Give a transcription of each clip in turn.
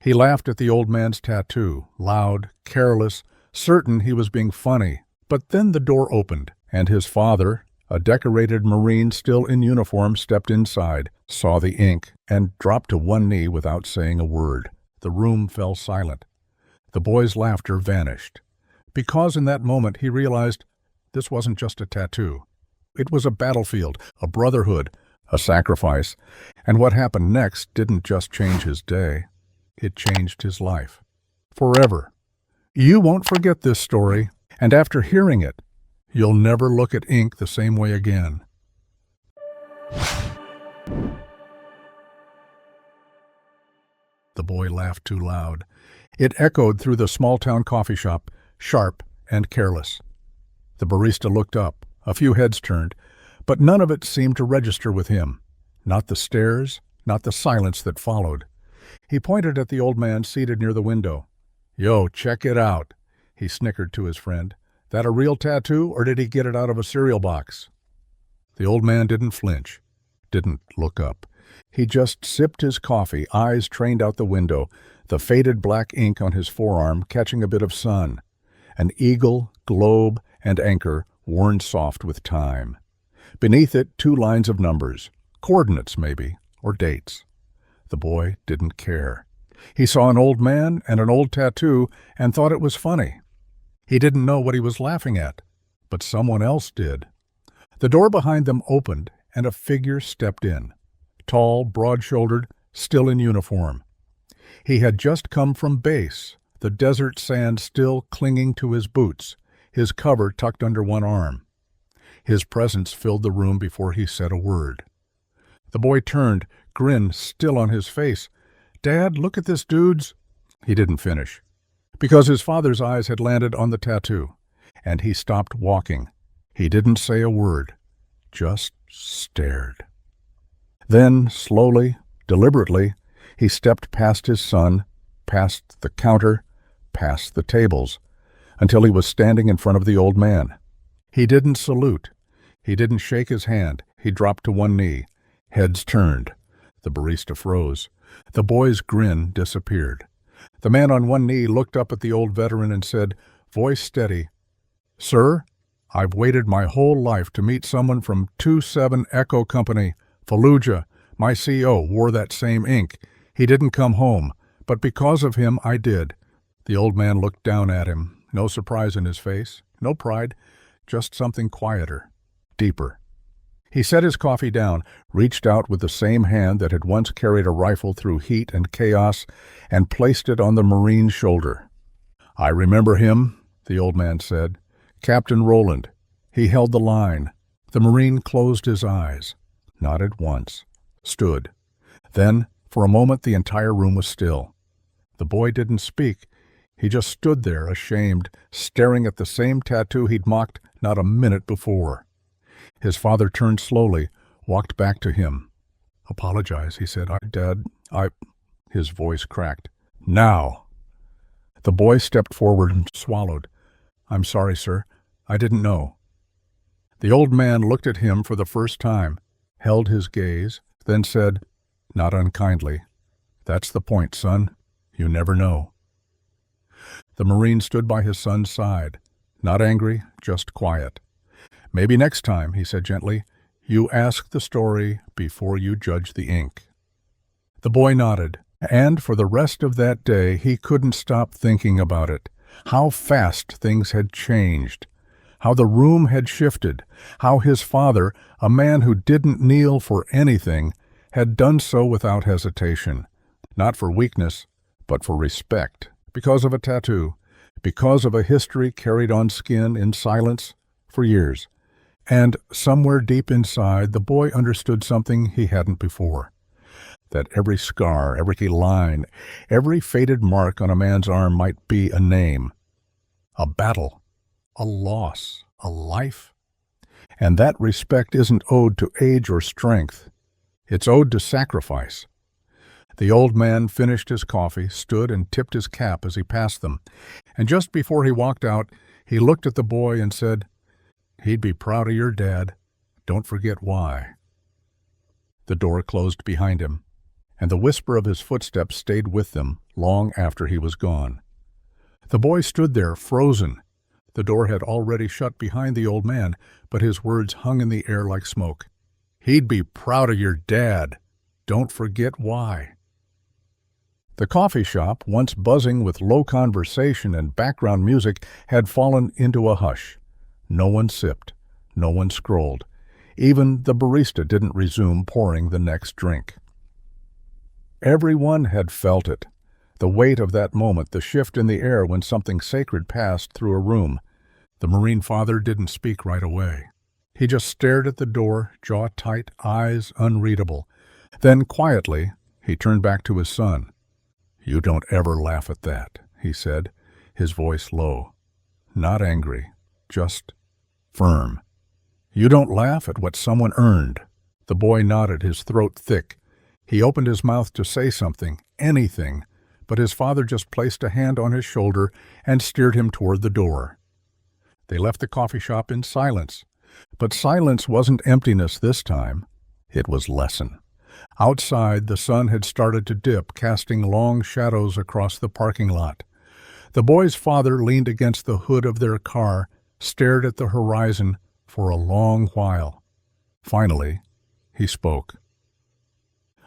He laughed at the old man's tattoo, loud, careless, certain he was being funny. But then the door opened, and his father, a decorated Marine still in uniform, stepped inside, saw the ink, and dropped to one knee without saying a word. The room fell silent. The boy's laughter vanished, because in that moment he realized this wasn't just a tattoo. It was a battlefield, a brotherhood, a sacrifice, and what happened next didn't just change his day. It changed his life. Forever. You won't forget this story, and after hearing it, you'll never look at ink the same way again. The boy laughed too loud. It echoed through the small-town coffee shop, sharp and careless. The barista looked up, a few heads turned, but none of it seemed to register with him. Not the stares, not the silence that followed. He pointed at the old man seated near the window. "Yo, check it out," he snickered to his friend. "That a real tattoo, or did he get it out of a cereal box?" The old man didn't flinch, didn't look up. He just sipped his coffee, eyes trained out the window, the faded black ink on his forearm catching a bit of sun. An eagle, globe, and anchor worn soft with time. Beneath it, 2 lines of numbers, coordinates maybe, or dates. The boy didn't care. He saw an old man and an old tattoo and thought it was funny. He didn't know what he was laughing at, but someone else did. The door behind them opened and a figure stepped in. Tall, broad-shouldered, still in uniform. He had just come from base, the desert sand still clinging to his boots, his cover tucked under one arm. His presence filled the room before he said a word. The boy turned, grin still on his face. "Dad, look at this dude's—" He didn't finish, because his father's eyes had landed on the tattoo, and he stopped walking. He didn't say a word, just stared. Then, slowly, deliberately, he stepped past his son, past the counter, past the tables, until he was standing in front of the old man. He didn't salute. He didn't shake his hand. He dropped to one knee. Heads turned. The barista froze. The boy's grin disappeared. The man on one knee looked up at the old veteran and said, voice steady, "Sir, I've waited my whole life to meet someone from 27 Echo Company, Fallujah. My CO wore that same ink. He didn't come home, but because of him I did." The old man looked down at him, no surprise in his face, no pride, just something quieter, deeper. He set his coffee down, reached out with the same hand that had once carried a rifle through heat and chaos, and placed it on the Marine's shoulder. "I remember him," the old man said. "Captain Rowland. He held the line." The Marine closed his eyes, nodded once, stood. Then, for a moment, the entire room was still. The boy didn't speak. He just stood there, ashamed, staring at the same tattoo he'd mocked not a minute before. His father turned slowly, walked back to him. "Apologize," he said. "Dad, I—" His voice cracked. "Now!" The boy stepped forward and swallowed. "I'm sorry, sir. I didn't know." The old man looked at him for the first time, held his gaze, then said, not unkindly, "That's the point, son. You never know." The Marine stood by his son's side, not angry, just quiet. "Maybe next time," he said gently, "you ask the story before you judge the ink." The boy nodded, and for the rest of that day he couldn't stop thinking about it. How fast things had changed. How the room had shifted. How his father, a man who didn't kneel for anything, had done so without hesitation. Not for weakness, but for respect. Because of a tattoo. Because of a history carried on skin in silence for years. And somewhere deep inside, the boy understood something he hadn't before. That every scar, every line, every faded mark on a man's arm might be a name, a battle, a loss, a life. And that respect isn't owed to age or strength. It's owed to sacrifice. The old man finished his coffee, stood and tipped his cap as he passed them, and just before he walked out, he looked at the boy and said, "He'd be proud of your dad. Don't forget why." The door closed behind him, and the whisper of his footsteps stayed with them long after he was gone. The boy stood there, frozen. The door had already shut behind the old man, but his words hung in the air like smoke. "He'd be proud of your dad. Don't forget why." The coffee shop, once buzzing with low conversation and background music, had fallen into a hush. No one sipped. No one scrolled. Even the barista didn't resume pouring the next drink. Everyone had felt it. The weight of that moment, the shift in the air when something sacred passed through a room. The Marine father didn't speak right away. He just stared at the door, jaw tight, eyes unreadable. Then, quietly, he turned back to his son. "You don't ever laugh at that," he said, his voice low. Not angry, just firm. "You don't laugh at what someone earned." The boy nodded, his throat thick. He opened his mouth to say something, anything, but his father just placed a hand on his shoulder and steered him toward the door. They left the coffee shop in silence. But silence wasn't emptiness this time. It was lesson. Outside, the sun had started to dip, casting long shadows across the parking lot. The boy's father leaned against the hood of their car, stared at the horizon for a long while. Finally, he spoke.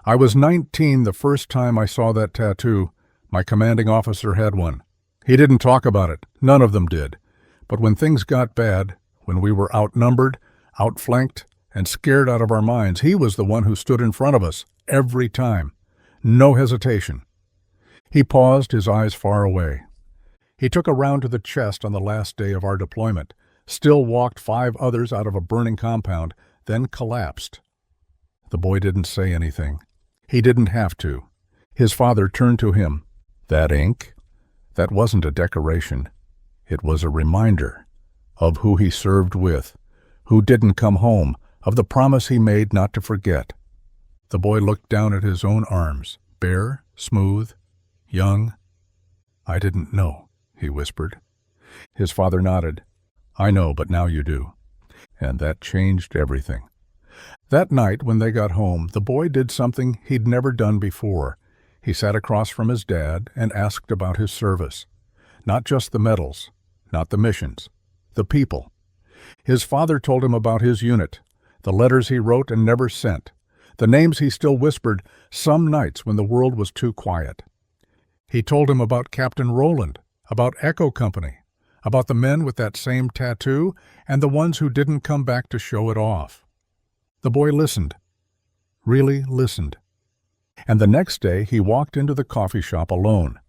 "I was 19 the first time I saw that tattoo. My commanding officer had one. He didn't talk about it. None of them did. But when things got bad, when we were outnumbered, outflanked, and scared out of our minds, he was the one who stood in front of us, every time. No hesitation." He paused, his eyes far away. He took a round to the chest on the last day of our deployment, still walked 5 others out of a burning compound, then collapsed. The boy didn't say anything. He didn't have to. His father turned to him. "That ink? That wasn't a decoration. It was a reminder of who he served with, who didn't come home, of the promise he made not to forget." The boy looked down at his own arms, bare, smooth, young. "I didn't know," he whispered. His father nodded. "I know, but now you do." And that changed everything. That night, when they got home, the boy did something he'd never done before. He sat across from his dad and asked about his service. Not just the medals, not the missions, the people. His father told him about his unit, the letters he wrote and never sent, the names he still whispered some nights when the world was too quiet. He told him about Captain Rowland, about Echo Company, about the men with that same tattoo and the ones who didn't come back to show it off. The boy listened, really listened. And the next day he walked into the coffee shop alone.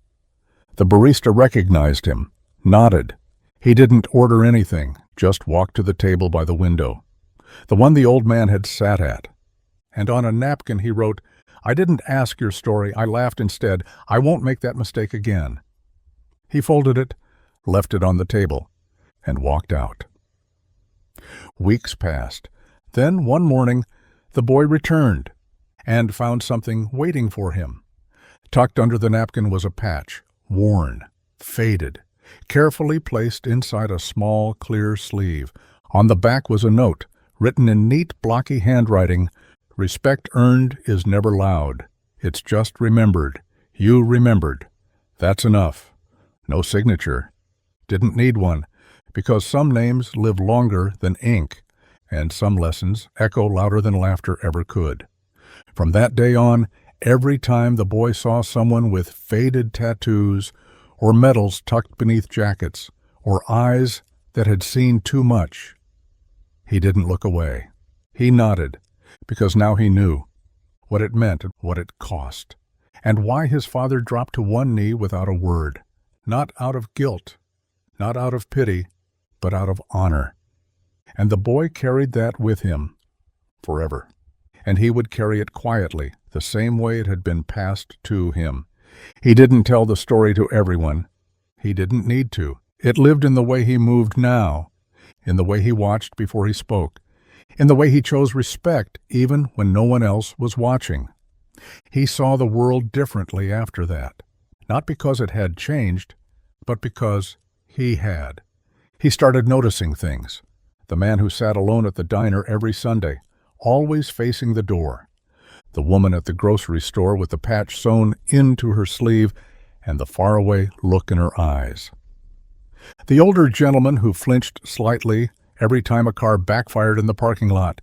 The barista recognized him, nodded. He didn't order anything, just walked to the table by the window, the one the old man had sat at. And on a napkin he wrote, "I didn't ask your story, I laughed instead. I won't make that mistake again." He folded it, left it on the table, and walked out. Weeks passed. Then, one morning, the boy returned and found something waiting for him. Tucked under the napkin was a patch, worn, faded, carefully placed inside a small, clear sleeve. On the back was a note, written in neat, blocky handwriting, "Respect earned is never loud. It's just remembered. You remembered. That's enough." No signature. Didn't need one, because some names live longer than ink, and some lessons echo louder than laughter ever could. From that day on, every time the boy saw someone with faded tattoos, or medals tucked beneath jackets, or eyes that had seen too much, he didn't look away. He nodded, because now he knew what it meant and what it cost, and why his father dropped to one knee without a word, not out of guilt, not out of pity, but out of honor. And the boy carried that with him forever. And he would carry it quietly, the same way it had been passed to him. He didn't tell the story to everyone. He didn't need to. It lived in the way he moved now, in the way he watched before he spoke, in the way he chose respect even when no one else was watching. He saw the world differently after that, not because it had changed, but because he had. He started noticing things. The man who sat alone at the diner every Sunday, always facing the door. the woman at the grocery store with the patch sewn into her sleeve and the faraway look in her eyes. The older gentleman who flinched slightly every time a car backfired in the parking lot.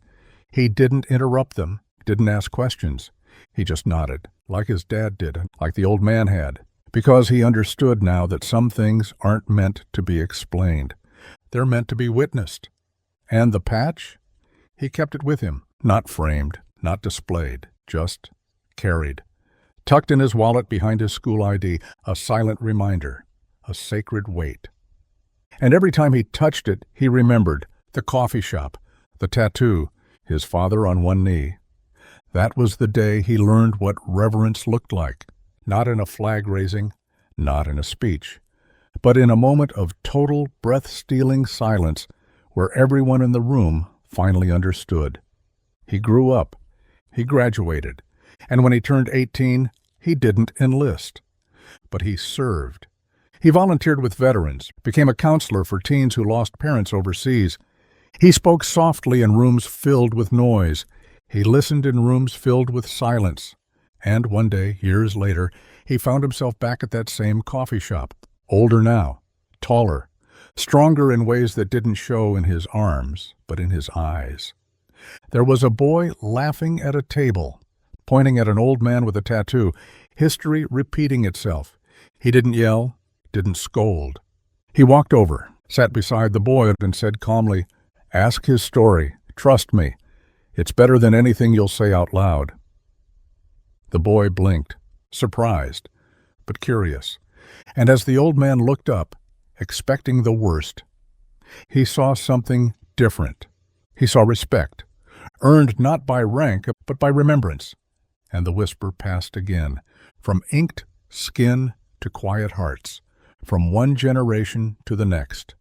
He didn't interrupt them, didn't ask questions. He just nodded, like his dad did, like the old man had, because he understood now that some things aren't meant to be explained. They're meant to be witnessed. And the patch? He kept it with him, not framed, not displayed, just carried. Tucked in his wallet behind his school ID, a silent reminder, a sacred weight. And every time he touched it, he remembered the coffee shop, the tattoo, his father on one knee. That was the day he learned what reverence looked like, not in a flag-raising, not in a speech, but in a moment of total breath-stealing silence where everyone in the room finally understood. He grew up, he graduated, and when he turned 18, he didn't enlist, but he served. He volunteered with veterans, became a counselor for teens who lost parents overseas. He spoke softly in rooms filled with noise. He listened in rooms filled with silence. And one day, years later, he found himself back at that same coffee shop, older now, taller, stronger in ways that didn't show in his arms, but in his eyes. There was a boy laughing at a table, pointing at an old man with a tattoo, history repeating itself. He didn't yell, didn't scold. He walked over, sat beside the boy, and said calmly, "Ask his story. Trust me. It's better than anything you'll say out loud." The boy blinked, surprised, but curious. And as the old man looked up, expecting the worst, he saw something different. He saw respect, earned not by rank, but by remembrance. And the whisper passed again, from inked skin to quiet hearts, from one generation to the next.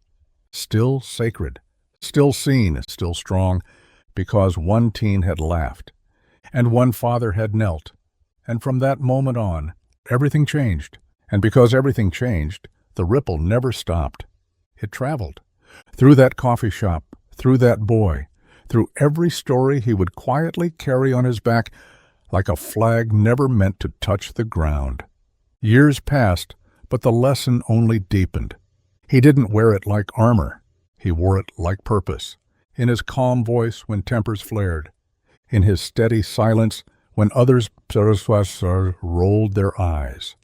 Still sacred, still seen, still strong, because one teen had laughed, and one father had knelt. And from that moment on, everything changed. And because everything changed, the ripple never stopped. It traveled. Through that coffee shop, through that boy, through every story he would quietly carry on his back like a flag never meant to touch the ground. Years passed, but the lesson only deepened. He didn't wear it like armor. He wore it like purpose, in his calm voice when tempers flared, in his steady silence when others rolled their eyes,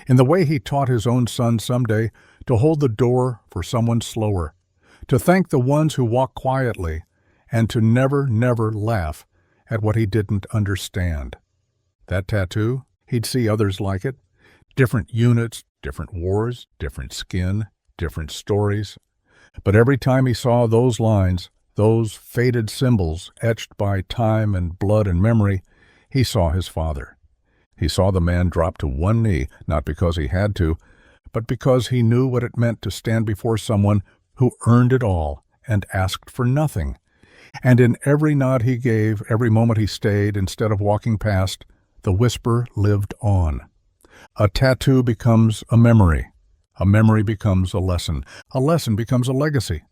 in the way he taught his own son someday to hold the door for someone slower, to thank the ones who walk quietly, and to never, never laugh at what he didn't understand. That tattoo, he'd see others like it, different units, different wars, different skin, different stories. But every time he saw those lines, those faded symbols etched by time and blood and memory, he saw his father. He saw the man drop to one knee, not because he had to, but because he knew what it meant to stand before someone who earned it all and asked for nothing. And in every nod he gave, every moment he stayed instead of walking past, the whisper lived on. A tattoo becomes a memory becomes a lesson becomes a legacy.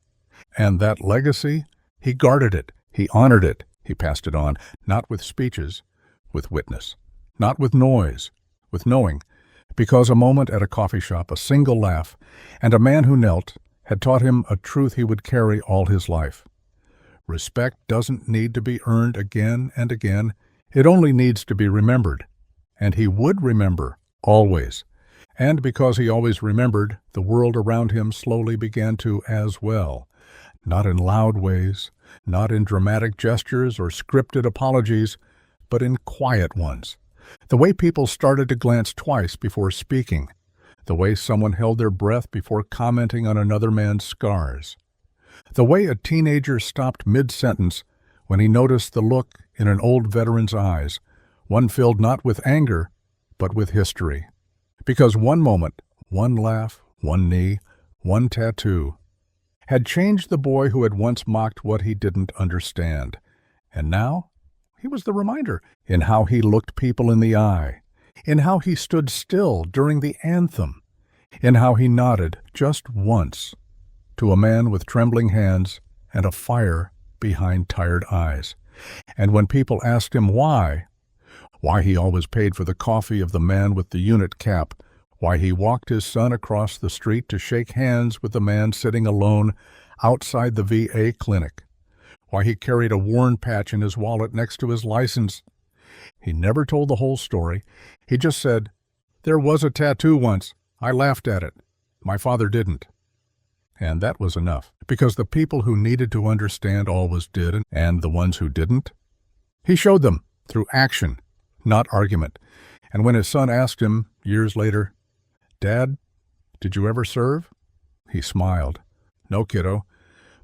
And that legacy, he guarded it, he honored it, he passed it on, not with speeches, with witness, not with noise, with knowing, because a moment at a coffee shop, a single laugh, and a man who knelt had taught him a truth he would carry all his life. Respect doesn't need to be earned again and again, it only needs to be remembered. And he would remember, always. And because he always remembered, the world around him slowly began to as well. Not in loud ways, not in dramatic gestures or scripted apologies, but in quiet ones. The way people started to glance twice before speaking. The way someone held their breath before commenting on another man's scars. The way a teenager stopped mid-sentence when he noticed the look in an old veteran's eyes, one filled not with anger, but with history. Because one moment, one laugh, one knee, one tattoo, had changed the boy who had once mocked what he didn't understand. And now, he was the reminder in how he looked people in the eye, in how he stood still during the anthem, in how he nodded just once to a man with trembling hands and a fire behind tired eyes. And when people asked him why, why he always paid for the coffee of the man with the unit cap, why he walked his son across the street to shake hands with the man sitting alone outside the VA clinic, why he carried a worn patch in his wallet next to his license. He never told the whole story. He just said, "There was a tattoo once. I laughed at it. My father didn't." And that was enough, because the people who needed to understand always did, and the ones who didn't, he showed them through action, not argument. And when his son asked him, years later, "Dad, did you ever serve?" he smiled. "No, kiddo,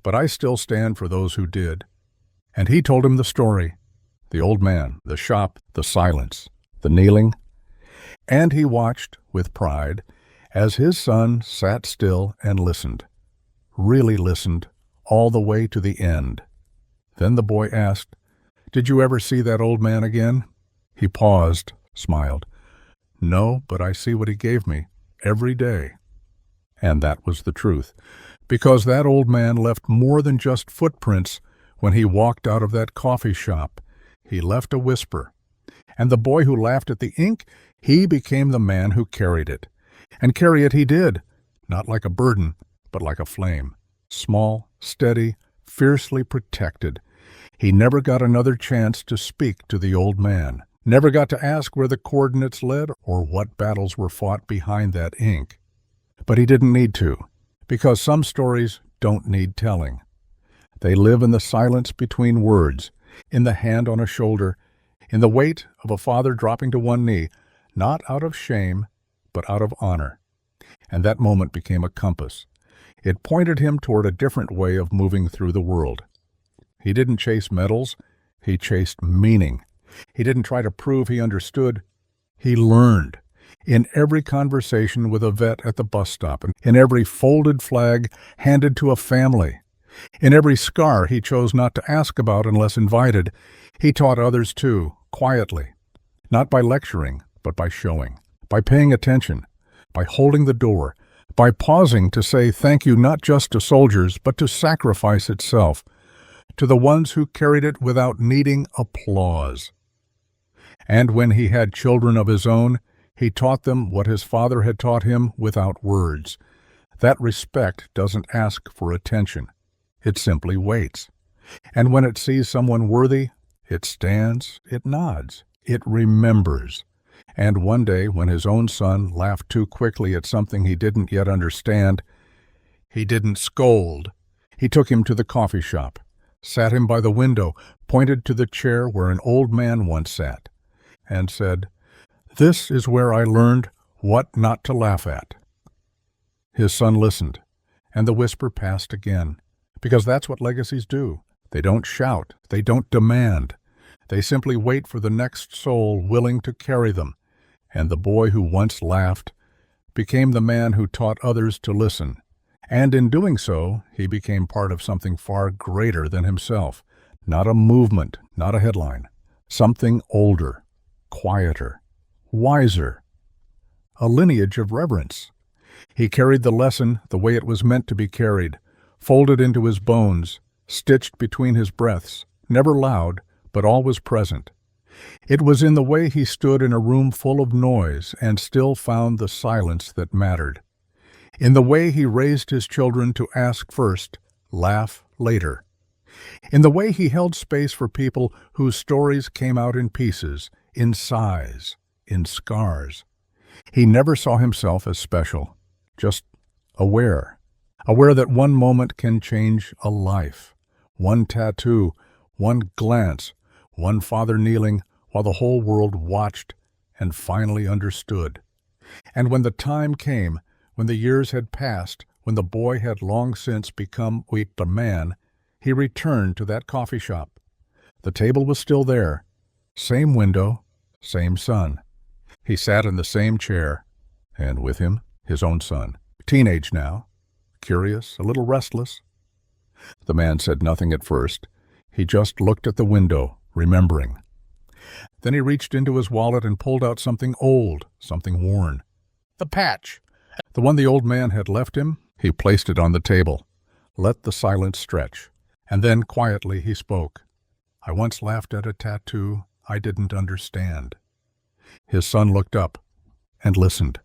but I still stand for those who did." And he told him the story, the old man, the shop, the silence, the kneeling. And he watched, with pride, as his son sat still and listened, really listened, all the way to the end. Then the boy asked, "Did you ever see that old man again?" He paused, smiled. "No, but I see what he gave me, every day." And that was the truth, because that old man left more than just footprints when he walked out of that coffee shop. He left a whisper. And the boy who laughed at the ink, he became the man who carried it. And carry it he did, not like a burden, but like a flame. Small, steady, fiercely protected. He never got another chance to speak to the old man. Never got to ask where the coordinates led or what battles were fought behind that ink. But he didn't need to, because some stories don't need telling. They live in the silence between words, in the hand on a shoulder, in the weight of a father dropping to one knee, not out of shame, but out of honor. And that moment became a compass. It pointed him toward a different way of moving through the world. He didn't chase medals, he chased meaning. He didn't try to prove he understood, he learned. In every conversation with a vet at the bus stop, and in every folded flag handed to a family, in every scar he chose not to ask about unless invited, he taught others too, quietly, not by lecturing, but by showing, by paying attention, by holding the door, by pausing to say thank you not just to soldiers, but to sacrifice itself, to the ones who carried it without needing applause. And when he had children of his own, he taught them what his father had taught him without words. That respect doesn't ask for attention. It simply waits. And when it sees someone worthy, it stands, it nods, it remembers. And one day, when his own son laughed too quickly at something he didn't yet understand, he didn't scold. He took him to the coffee shop, sat him by the window, pointed to the chair where an old man once sat, and said, "This is where I learned what not to laugh at." His son listened, and the whisper passed again, because that's what legacies do. They don't shout, they don't demand. They simply wait for the next soul willing to carry them. And the boy who once laughed became the man who taught others to listen. And in doing so, he became part of something far greater than himself. Not a movement, not a headline. Something older, quieter, wiser. A lineage of reverence. He carried the lesson the way it was meant to be carried, folded into his bones, stitched between his breaths, never loud, but always present. It was in the way he stood in a room full of noise and still found the silence that mattered. In the way he raised his children to ask first, laugh later. In the way he held space for people whose stories came out in pieces, in sighs, in scars. He never saw himself as special, just aware. Aware that one moment can change a life. One tattoo, one glance, one father kneeling while the whole world watched and finally understood. And when the time came, when the years had passed, when the boy had long since become a man, he returned to that coffee shop. The table was still there. Same window, same son. He sat in the same chair, and with him, his own son. Teenage now, curious, a little restless. The man said nothing at first. He just looked at the window, remembering. Then he reached into his wallet and pulled out something old, something worn. The patch. The one the old man had left him, he placed it on the table. Let the silence stretch. And then, quietly, he spoke. "I once laughed at a tattoo I didn't understand." His son looked up and listened.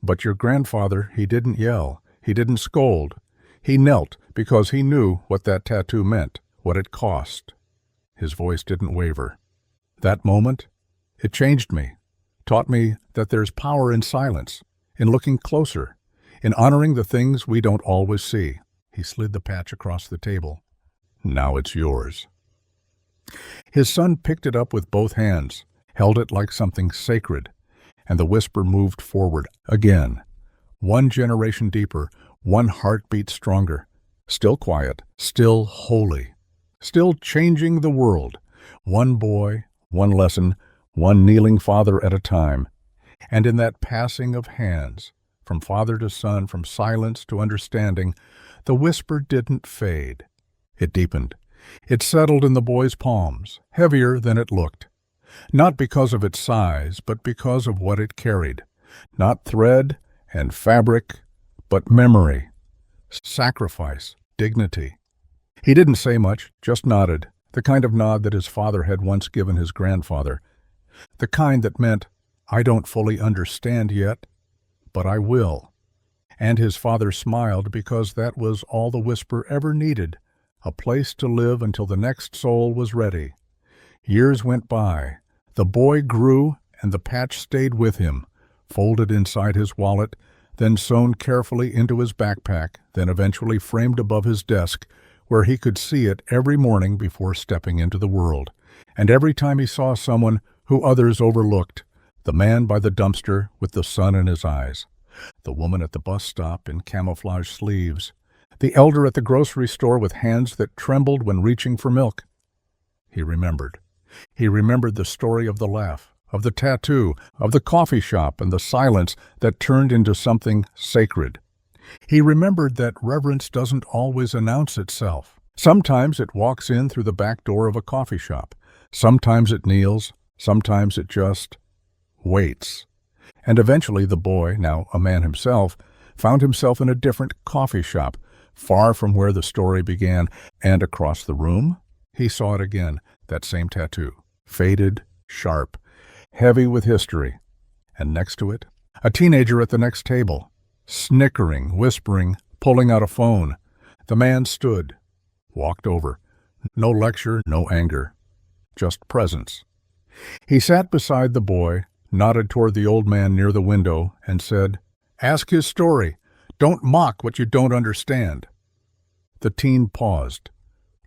But your grandfather, he didn't yell. He didn't scold. He knelt because he knew what that tattoo meant, what it cost. His voice didn't waver. That moment, it changed me, taught me that there's power in silence, in looking closer, in honoring the things we don't always see. He slid the patch across the table. Now it's yours. His son picked it up with both hands, held it like something sacred, and the whisper moved forward again. One generation deeper, one heartbeat stronger, still quiet, still holy, still changing the world. One boy, one lesson, one kneeling father at a time. And in that passing of hands, from father to son, from silence to understanding, the whisper didn't fade. It deepened. It settled in the boy's palms, heavier than it looked. Not because of its size, but because of what it carried. Not thread and fabric, but memory, sacrifice, dignity. He didn't say much, just nodded, the kind of nod that his father had once given his grandfather. The kind that meant, I don't fully understand yet, but I will. And his father smiled because that was all the whisper ever needed, a place to live until the next soul was ready. Years went by. The boy grew, and the patch stayed with him, folded inside his wallet, then sewn carefully into his backpack, then eventually framed above his desk, where he could see it every morning before stepping into the world. And every time he saw someone who others overlooked, the man by the dumpster with the sun in his eyes, the woman at the bus stop in camouflage sleeves, the elder at the grocery store with hands that trembled when reaching for milk. He remembered. He remembered the story of the laugh, of the tattoo, of the coffee shop and the silence that turned into something sacred. He remembered that reverence doesn't always announce itself. Sometimes it walks in through the back door of a coffee shop. Sometimes it kneels. Sometimes it just waits. And eventually the boy, now a man himself, found himself in a different coffee shop, far from where the story began, and across the room, he saw it again, that same tattoo, faded, sharp, heavy with history. And next to it, a teenager at the next table, snickering, whispering, pulling out a phone. The man stood, walked over. No lecture, no anger, just presence. He sat beside the boy, nodded toward the old man near the window, and said, "Ask his story. Don't mock what you don't understand." The teen paused,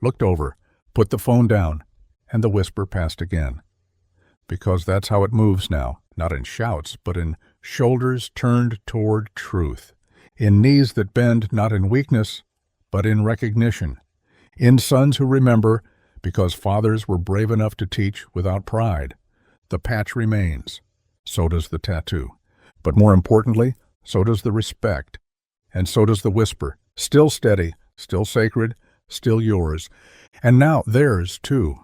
looked over, put the phone down, and the whisper passed again. Because that's how it moves now, not in shouts, but in shoulders turned toward truth, in knees that bend not in weakness, but in recognition, in sons who remember because fathers were brave enough to teach without pride. The patch remains. So does the tattoo. But more importantly, so does the respect. And so does the whisper, still steady, still sacred, still yours. And now theirs too.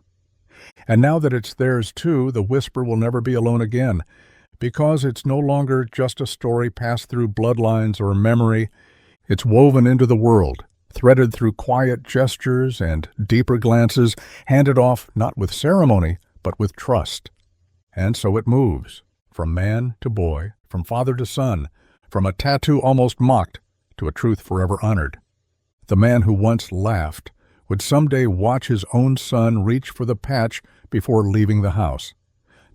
And now that it's theirs too, the whisper will never be alone again, because it's no longer just a story passed through bloodlines or memory. It's woven into the world, threaded through quiet gestures and deeper glances, handed off not with ceremony, but with trust. And so it moves, from man to boy, from father to son, from a tattoo almost mocked to a truth forever honored. The man who once laughed would someday watch his own son reach for the patch before leaving the house,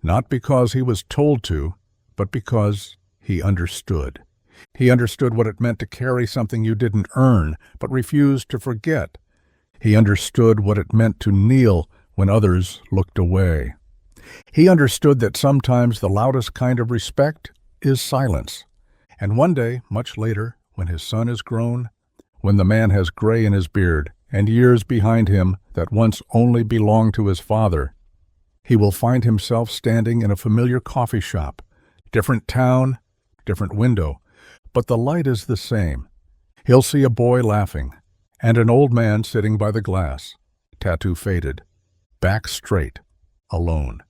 not because he was told to, but because he understood. He understood what it meant to carry something you didn't earn, but refused to forget. He understood what it meant to kneel when others looked away. He understood that sometimes the loudest kind of respect is silence. And one day, much later, when his son is grown, when the man has gray in his beard and years behind him that once only belonged to his father, he will find himself standing in a familiar coffee shop, different town, different window, but the light is the same. He'll see a boy laughing, and an old man sitting by the glass, tattoo faded, back straight, alone.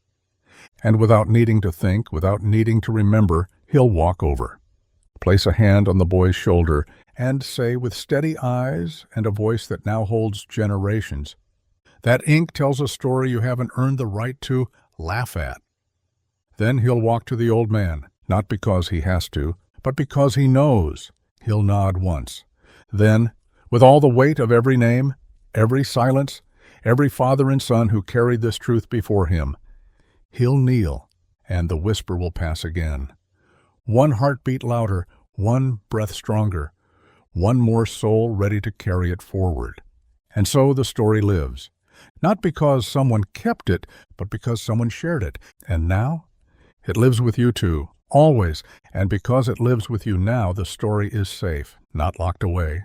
And without needing to think, without needing to remember, he'll walk over, place a hand on the boy's shoulder, and say with steady eyes and a voice that now holds generations, "That ink tells a story you haven't earned the right to laugh at." Then he'll walk to the old man, not because he has to, but because he knows. He'll nod once. Then, with all the weight of every name, every silence, every father and son who carried this truth before him, he'll kneel, and the whisper will pass again. One heartbeat louder, one breath stronger, one more soul ready to carry it forward. And so the story lives, not because someone kept it, but because someone shared it. And now, it lives with you too, always. And because it lives with you now, the story is safe, not locked away,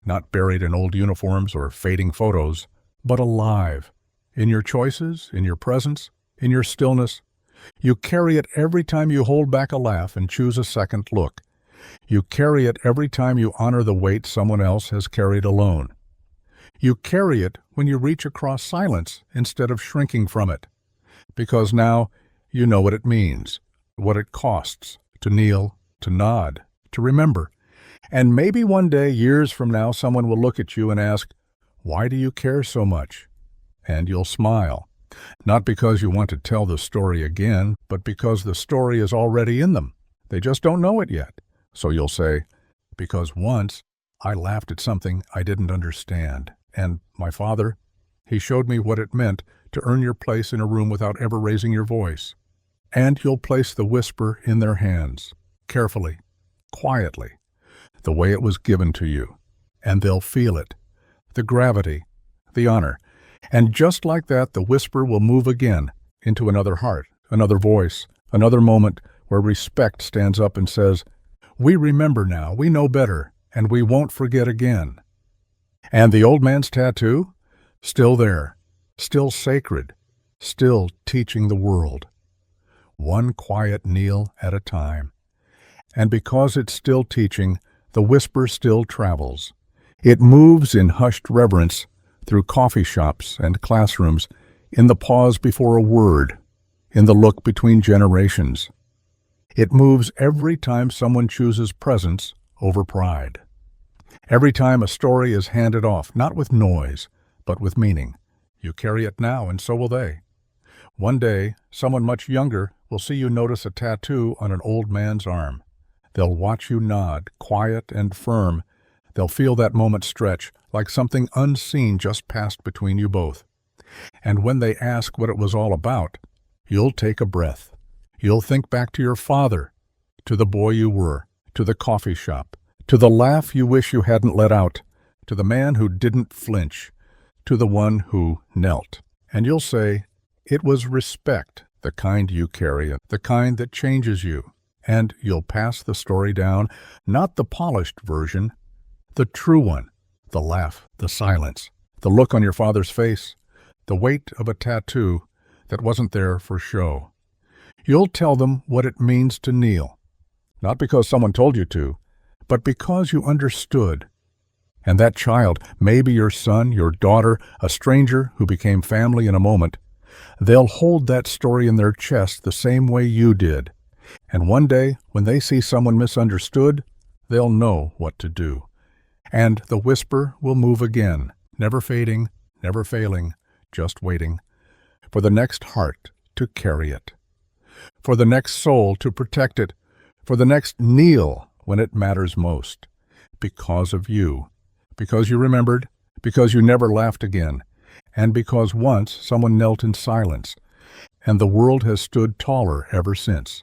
not buried in old uniforms or fading photos, but alive, in your choices, in your presence, in your stillness. You carry it every time you hold back a laugh and choose a second look. You carry it every time you honor the weight someone else has carried alone. You carry it when you reach across silence instead of shrinking from it, because now you know what it means, what it costs to kneel, to nod, to remember. And maybe one day, years from now, someone will look at you and ask, "Why do you care so much?" And you'll smile, not because you want to tell the story again, but because the story is already in them. They just don't know it yet. So you'll say, "Because once I laughed at something I didn't understand. And my father, he showed me what it meant to earn your place in a room without ever raising your voice." And you'll place the whisper in their hands, carefully, quietly, the way it was given to you. And they'll feel it, the gravity, the honor. And just like that, the whisper will move again into another heart, another voice, another moment where respect stands up and says, "We remember now, we know better, and we won't forget again." And the old man's tattoo? Still there, still sacred, still teaching the world. One quiet kneel at a time. And because it's still teaching, the whisper still travels. It moves in hushed reverence through coffee shops and classrooms, in the pause before a word, in the look between generations. It moves every time someone chooses presence over pride. Every time a story is handed off, not with noise, but with meaning. You carry it now, and so will they. One day, someone much younger will see you notice a tattoo on an old man's arm. They'll watch you nod, quiet and firm. They'll feel that moment stretch, like something unseen just passed between you both. And when they ask what it was all about, you'll take a breath. You'll think back to your father, to the boy you were, to the coffee shop, to the laugh you wish you hadn't let out, to the man who didn't flinch, to the one who knelt. And you'll say, "It was respect, the kind you carry, the kind that changes you." And you'll pass the story down, not the polished version, the true one, the laugh, the silence, the look on your father's face, the weight of a tattoo that wasn't there for show. You'll tell them what it means to kneel, not because someone told you to, but because you understood. And that child, maybe your son, your daughter, a stranger who became family in a moment, they'll hold that story in their chest the same way you did. And one day, when they see someone misunderstood, they'll know what to do. And the whisper will move again, never fading, never failing, just waiting, for the next heart to carry it, for the next soul to protect it, for the next kneel when it matters most, because of you, because you remembered, because you never laughed again, and because once someone knelt in silence, and the world has stood taller ever since.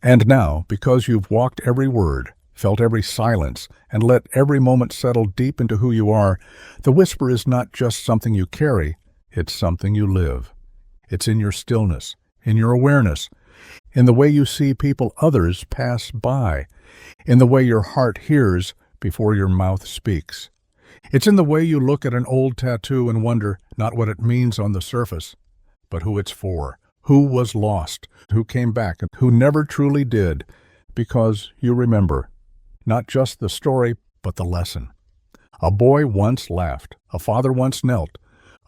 And now, because you've walked every word, felt every silence, and let every moment settle deep into who you are, the whisper is not just something you carry, it's something you live. It's in your stillness, in your awareness, in the way you see people others pass by, in the way your heart hears before your mouth speaks. It's in the way you look at an old tattoo and wonder not what it means on the surface, but who it's for, who was lost, who came back, and who never truly did, because you remember, not just the story, but the lesson. A boy once laughed, a father once knelt,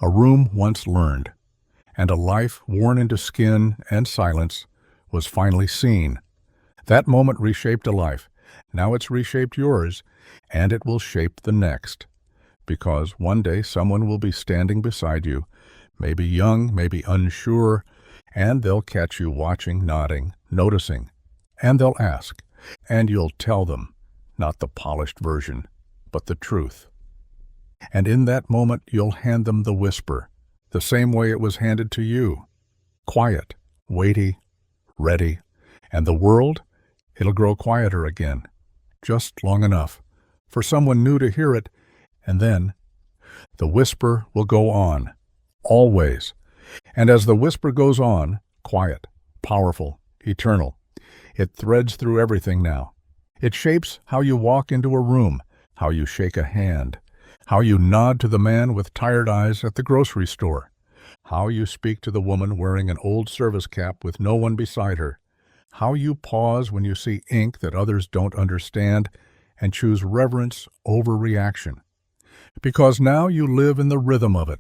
a room once learned, and a life worn into skin and silence was finally seen. That moment reshaped a life. Now it's reshaped yours, and it will shape the next. Because one day someone will be standing beside you, maybe young, maybe unsure, And they'll catch you watching, nodding, noticing. And they'll ask. And you'll tell them, not the polished version, but the truth. And in that moment, you'll hand them the whisper, the same way it was handed to you. Quiet, weighty, ready. And the world, it'll grow quieter again, just long enough for someone new to hear it, and then the whisper will go on, always. And as the whisper goes on, quiet, powerful, eternal, it threads through everything now. It shapes how you walk into a room, how you shake a hand, how you nod to the man with tired eyes at the grocery store, how you speak to the woman wearing an old service cap with no one beside her, how you pause when you see ink that others don't understand and choose reverence over reaction. Because now you live in the rhythm of it.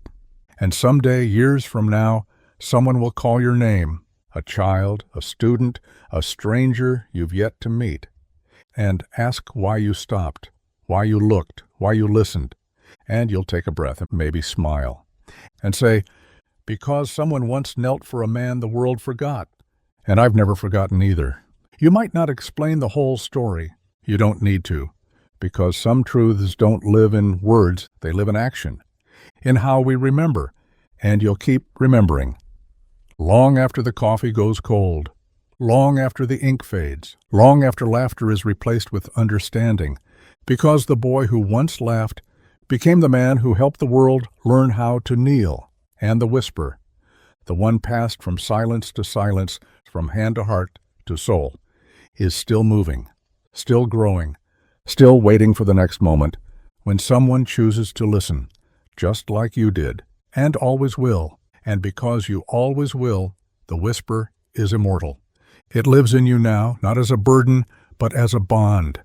And someday, years from now, someone will call your name, a child, a student, a stranger you've yet to meet, and ask why you stopped, why you looked, why you listened. And you'll take a breath and maybe smile and say, because someone once knelt for a man the world forgot. And I've never forgotten either. You might not explain the whole story. You don't need to, because some truths don't live in words, they live in action, in how we remember, and you'll keep remembering. Long after the coffee goes cold, long after the ink fades, long after laughter is replaced with understanding, because the boy who once laughed became the man who helped the world learn how to kneel, and the whisper, the one passed from silence to silence, from hand to heart to soul, is still moving, still growing, still waiting for the next moment when someone chooses to listen, just like you did, and always will. And because you always will, the whisper is immortal. It lives in you now, not as a burden, but as a bond.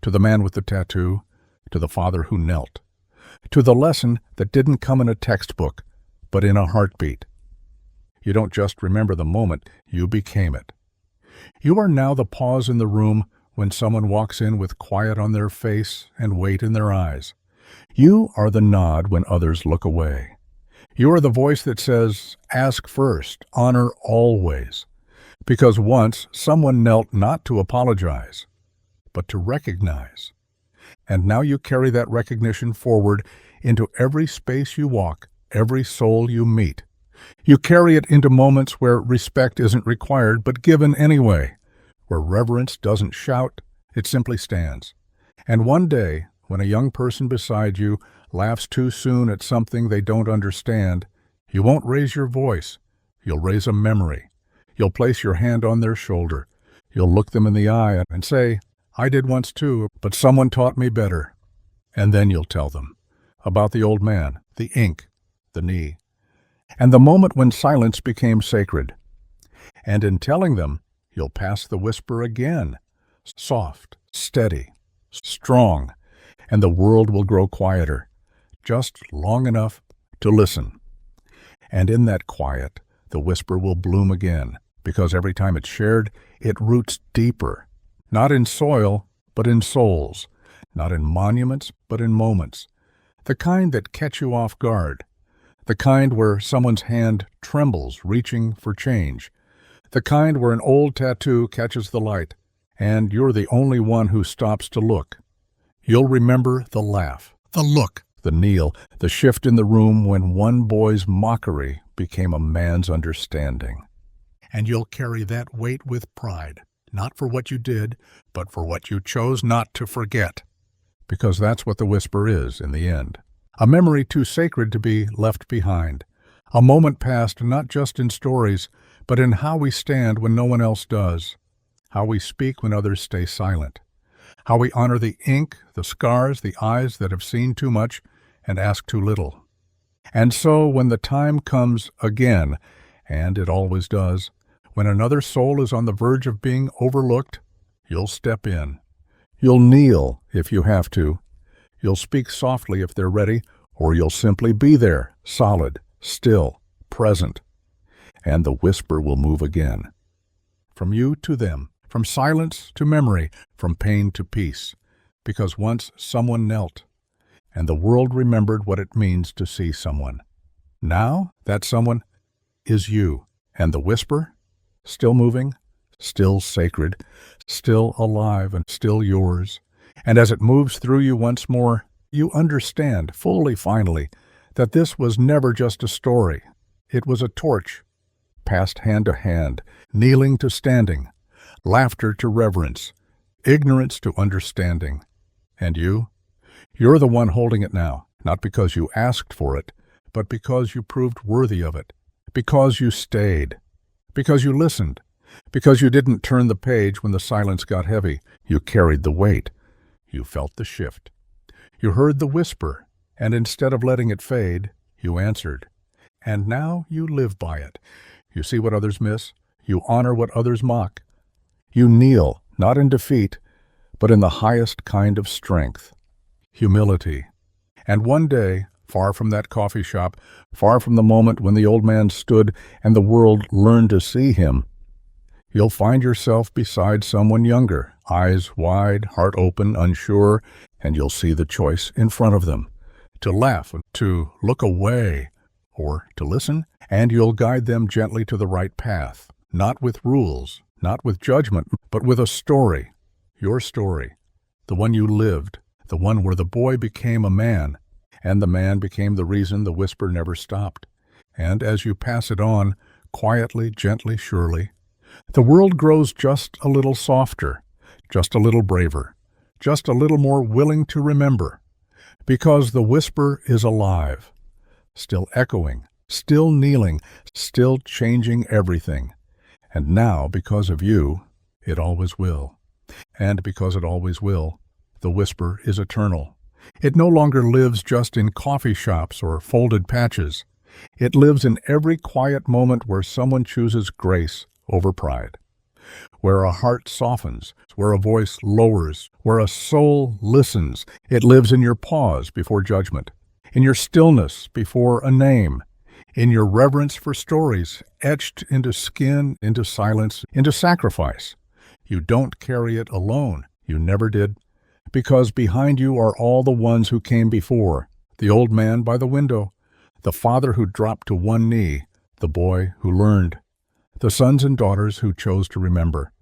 To the man with the tattoo, to the father who knelt, to the lesson that didn't come in a textbook, but in a heartbeat. You don't just remember the moment, you became it. You are now the pause in the room when someone walks in with quiet on their face and weight in their eyes. You are the nod when others look away. You are the voice that says, ask first, honor always. Because once someone knelt not to apologize, but to recognize. And now you carry that recognition forward into every space you walk, every soul you meet. You carry it into moments where respect isn't required but given anyway, where reverence doesn't shout, it simply stands. And one day, when a young person beside you laughs too soon at something they don't understand, you won't raise your voice. You'll raise a memory. You'll place your hand on their shoulder. You'll look them in the eye and say, I did once too, but someone taught me better. And then you'll tell them about the old man, the ink, the knee, and the moment when silence became sacred. And in telling them, you'll pass the whisper again, soft, steady, strong, and the world will grow quieter, just long enough to listen. And in that quiet, the whisper will bloom again, because every time it's shared, it roots deeper, not in soil, but in souls, not in monuments, but in moments, the kind that catch you off guard, the kind where someone's hand trembles reaching for change, the kind where an old tattoo catches the light, and you're the only one who stops to look. You'll remember the laugh, the look, the kneel, the shift in the room when one boy's mockery became a man's understanding. And you'll carry that weight with pride, not for what you did, but for what you chose not to forget. Because that's what the whisper is in the end. A memory too sacred to be left behind. A moment passed not just in stories, but in how we stand when no one else does. How we speak when others stay silent. How we honor the ink, the scars, the eyes that have seen too much and ask too little. And so when the time comes again, and it always does, when another soul is on the verge of being overlooked, you'll step in. You'll kneel if you have to. You'll speak softly if they're ready, or you'll simply be there, solid, still, present. And the whisper will move again. From you to them, from silence to memory, from pain to peace. Because once someone knelt, and the world remembered what it means to see someone. Now that someone is you. And the whisper? Still moving, still sacred, still alive and still yours. And as it moves through you once more, you understand fully finally that this was never just a story. It was a torch, passed hand to hand, kneeling to standing, laughter to reverence, ignorance to understanding. And you? You're the one holding it now, not because you asked for it, but because you proved worthy of it, because you stayed, because you listened, because you didn't turn the page when the silence got heavy. You carried the weight. You felt the shift. You heard the whisper, and instead of letting it fade, you answered. And now you live by it. You see what others miss. You honor what others mock. You kneel, not in defeat, but in the highest kind of strength, humility. And one day, far from that coffee shop, far from the moment when the old man stood and the world learned to see him, you'll find yourself beside someone younger, eyes wide, heart open, unsure, and you'll see the choice in front of them, to laugh, to look away, or to listen, and you'll guide them gently to the right path, not with rules, not with judgment, but with a story, your story, the one you lived, the one where the boy became a man, and the man became the reason the whisper never stopped. And as you pass it on, quietly, gently, surely, the world grows just a little softer, just a little braver, just a little more willing to remember, because the whisper is alive, still echoing, still kneeling, still changing everything. And now, because of you, it always will. And because it always will, the whisper is eternal. It no longer lives just in coffee shops or folded patches. It lives in every quiet moment where someone chooses grace over pride, where a heart softens, where a voice lowers, where a soul listens. It lives in your pause before judgment, in your stillness before a name, in your reverence for stories etched into skin, into silence, into sacrifice. You don't carry it alone. You never did. Because behind you are all the ones who came before, the old man by the window, the father who dropped to one knee, the boy who learned, the sons and daughters who chose to remember.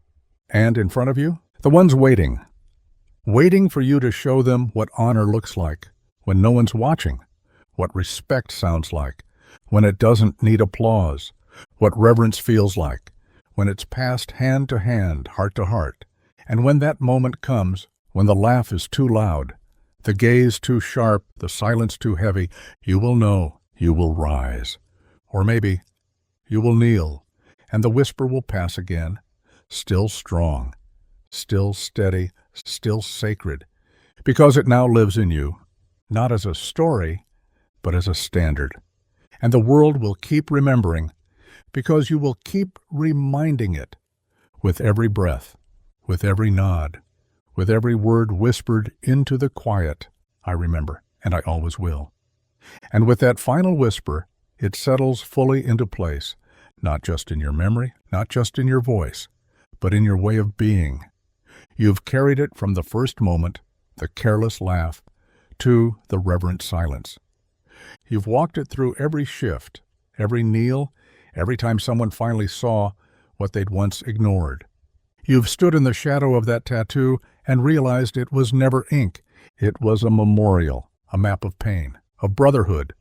And in front of you, the ones waiting for you to show them what honor looks like when no one's watching, what respect sounds like when it doesn't need applause, what reverence feels like when it's passed hand to hand, heart to heart. And when that moment comes, when the laugh is too loud, the gaze too sharp, the silence too heavy, you will know, you will rise. Or maybe you will kneel, and the whisper will pass again, still strong, still steady, still sacred, because it now lives in you, not as a story, but as a standard. And the world will keep remembering, because you will keep reminding it, with every breath, with every nod, with every word whispered into the quiet. I remember, and I always will. And with that final whisper, it settles fully into place, not just in your memory, not just in your voice, but in your way of being. You've carried it from the first moment, the careless laugh, to the reverent silence. You've walked it through every shift, every kneel, every time someone finally saw what they'd once ignored. You've stood in the shadow of that tattoo and realized it was never ink. It was a memorial, a map of pain, of brotherhood,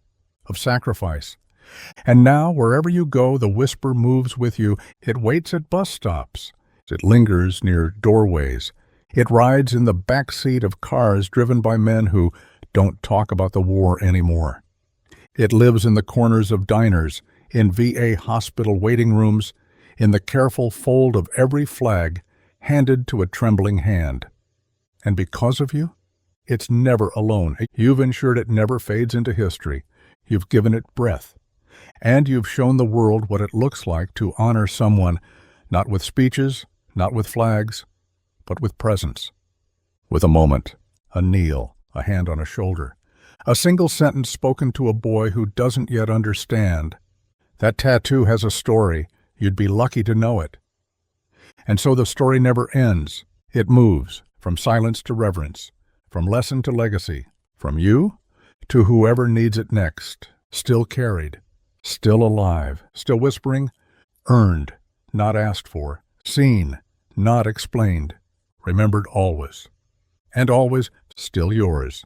of sacrifice. And now, wherever you go, the whisper moves with you. It waits at bus stops. It lingers near doorways. It rides in the back seat of cars driven by men who don't talk about the war anymore. It lives in the corners of diners, in VA hospital waiting rooms, in the careful fold of every flag handed to a trembling hand. And because of you, it's never alone. You've ensured it never fades into history. You've given it breath. And you've shown the world what it looks like to honor someone, not with speeches, not with flags, but with presence. With a moment, a kneel, a hand on a shoulder, a single sentence spoken to a boy who doesn't yet understand. That tattoo has a story. You'd be lucky to know it. And so the story never ends. It moves from silence to reverence, from lesson to legacy, from you to whoever needs it next, still carried, still alive, still whispering, Earned, not asked for. Seen, not explained. Remembered always. And always still yours.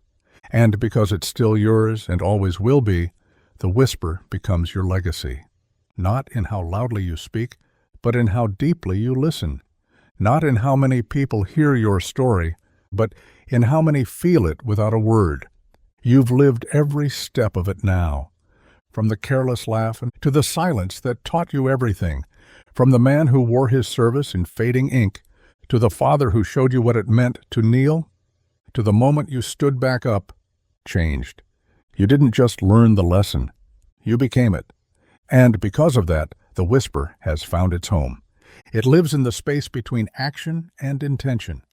And because it's still yours and always will be, the whisper becomes your legacy. Not in how loudly you speak, but in how deeply you listen. Not in how many people hear your story, but in how many feel it without a word. You've lived every step of it now. From the careless laugh to the silence that taught you everything. From the man who wore his service in fading ink, to the father who showed you what it meant to kneel, to the moment you stood back up, changed. You didn't just learn the lesson, you became it. And because of that, the whisper has found its home. It lives in the space between action and intention.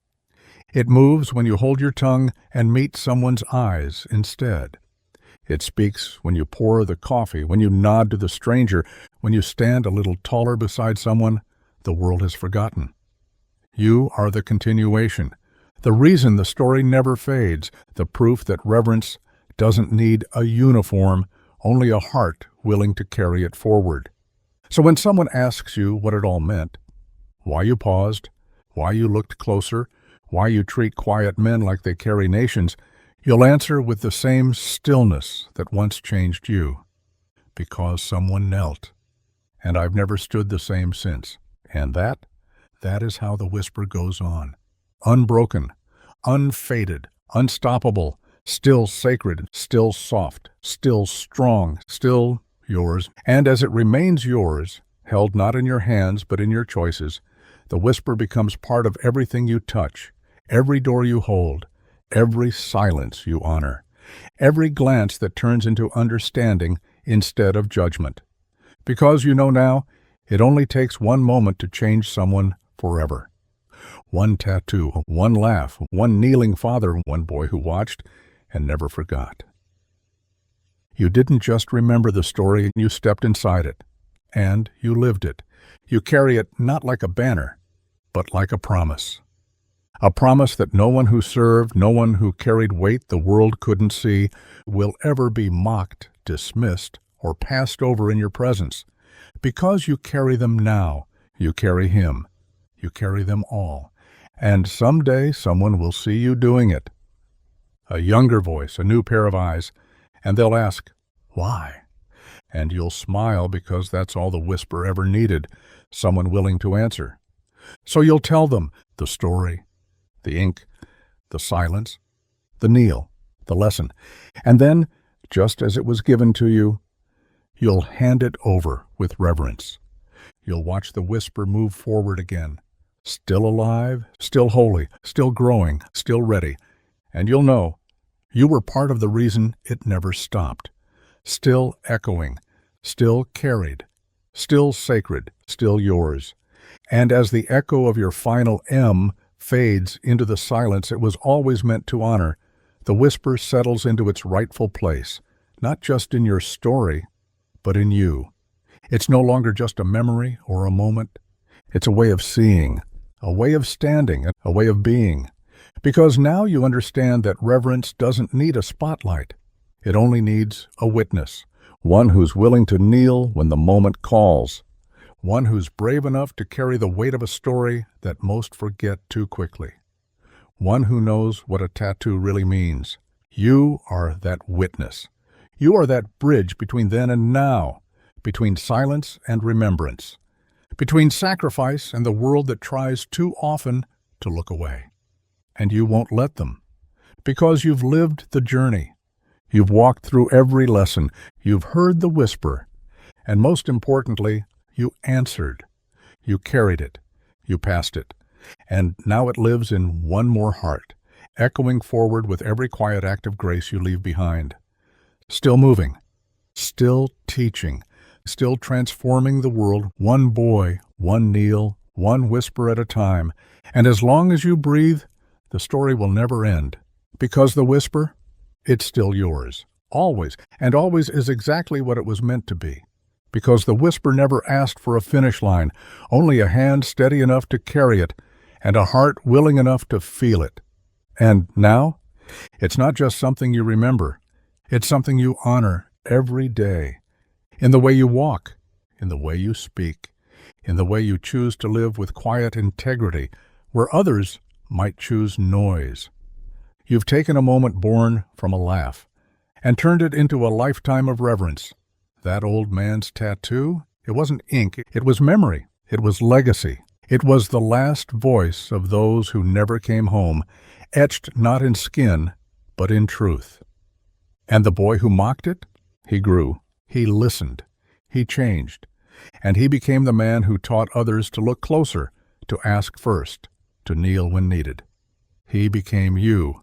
It moves when you hold your tongue and meet someone's eyes instead. It speaks when you pour the coffee, when you nod to the stranger, when you stand a little taller beside someone the world has forgotten. You are the continuation, the reason the story never fades, the proof that reverence doesn't need a uniform, only a heart willing to carry it forward. So when someone asks you what it all meant, why you paused, why you looked closer, why you treat quiet men like they carry nations, you'll answer with the same stillness that once changed you. Because someone knelt. And I've never stood the same since. And that is how the whisper goes on. Unbroken, unfaded, unstoppable, still sacred, still soft, still strong, still yours. And as it remains yours, held not in your hands but in your choices, the whisper becomes part of everything you touch, every door you hold, every silence you honor, every glance that turns into understanding instead of judgment. Because you know now, it only takes one moment to change someone forever. One tattoo, one laugh, one kneeling father, one boy who watched and never forgot. You didn't just remember the story, you stepped inside it. And you lived it. You carry it not like a banner, but like a promise. A promise that no one who served, no one who carried weight the world couldn't see, will ever be mocked, dismissed, or passed over in your presence. Because you carry them now, you carry him. You carry them all. And someday someone will see you doing it. A younger voice, a new pair of eyes, and they'll ask, why? And you'll smile because that's all the whisper ever needed, someone willing to answer. So you'll tell them the story, the ink, the silence, the kneel, the lesson. And then, just as it was given to you, you'll hand it over with reverence. You'll watch the whisper move forward again, still alive, still holy, still growing, still ready. And you'll know you were part of the reason it never stopped. Still echoing, still carried, still sacred, still yours. And as the echo of your final M fades into the silence it was always meant to honor, the whisper settles into its rightful place, not just in your story, but in you. It's no longer just a memory or a moment. It's a way of seeing, a way of standing, a way of being. Because now you understand that reverence doesn't need a spotlight. It only needs a witness, one who's willing to kneel when the moment calls, one who's brave enough to carry the weight of a story that most forget too quickly, one who knows what a tattoo really means. You are that witness. You are that bridge between then and now, between silence and remembrance, between sacrifice and the world that tries too often to look away. And you won't let them, because you've lived the journey. You've walked through every lesson. You've heard the whisper. And most importantly, you answered. You carried it. You passed it. And now it lives in one more heart, echoing forward with every quiet act of grace you leave behind. Still moving, still teaching, still transforming the world, one boy, one kneel, one whisper at a time. And as long as you breathe, the story will never end. Because the whisper, it's still yours, always, and always is exactly what it was meant to be. Because the whisper never asked for a finish line, only a hand steady enough to carry it, and a heart willing enough to feel it. And now, it's not just something you remember, it's something you honor every day. In the way you walk, in the way you speak, in the way you choose to live with quiet integrity, where others might choose noise. You've taken a moment born from a laugh and turned it into a lifetime of reverence. That old man's tattoo, it wasn't ink, it was memory, it was legacy. It was the last voice of those who never came home, etched not in skin, but in truth. And the boy who mocked it? He grew, he listened, he changed, and he became the man who taught others to look closer, to ask first, to kneel when needed. He became you,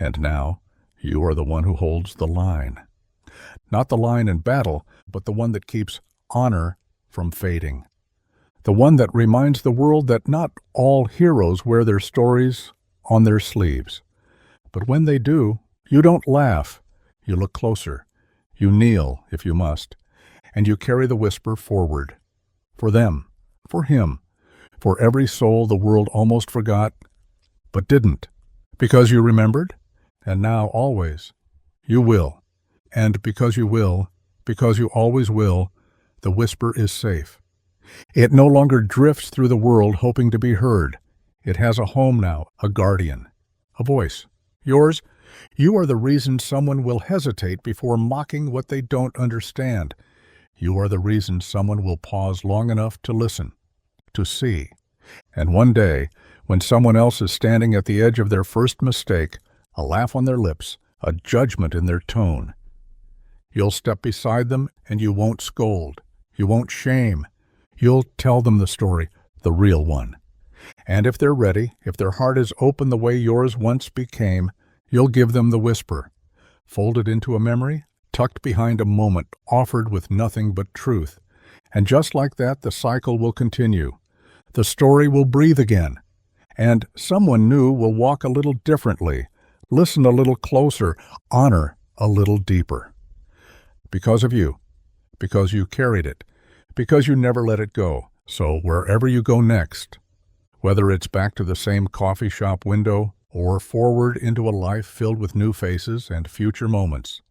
and now you are the one who holds the line. Not the line in battle, but the one that keeps honor from fading. The one that reminds the world that not all heroes wear their stories on their sleeves. But when they do, you don't laugh. You look closer. You kneel, if you must, and you carry the whisper forward. For them, for him, for every soul the world almost forgot, but didn't, because you remembered, and now always, you will. And because you will, because you always will, the whisper is safe. It no longer drifts through the world hoping to be heard. It has a home now, a guardian, a voice. Yours, you are the reason someone will hesitate before mocking what they don't understand. You are the reason someone will pause long enough to listen, to see. And one day, when someone else is standing at the edge of their first mistake, a laugh on their lips, a judgment in their tone, you'll step beside them and you won't scold. You won't shame. You'll tell them the story, the real one. And if they're ready, if their heart is open the way yours once became, you'll give them the whisper, folded into a memory, tucked behind a moment, offered with nothing but truth. And just like that, the cycle will continue. The story will breathe again. And someone new will walk a little differently, listen a little closer, honor a little deeper. Because of you, because you carried it, because you never let it go. So wherever you go next, whether it's back to the same coffee shop window or forward into a life filled with new faces and future moments,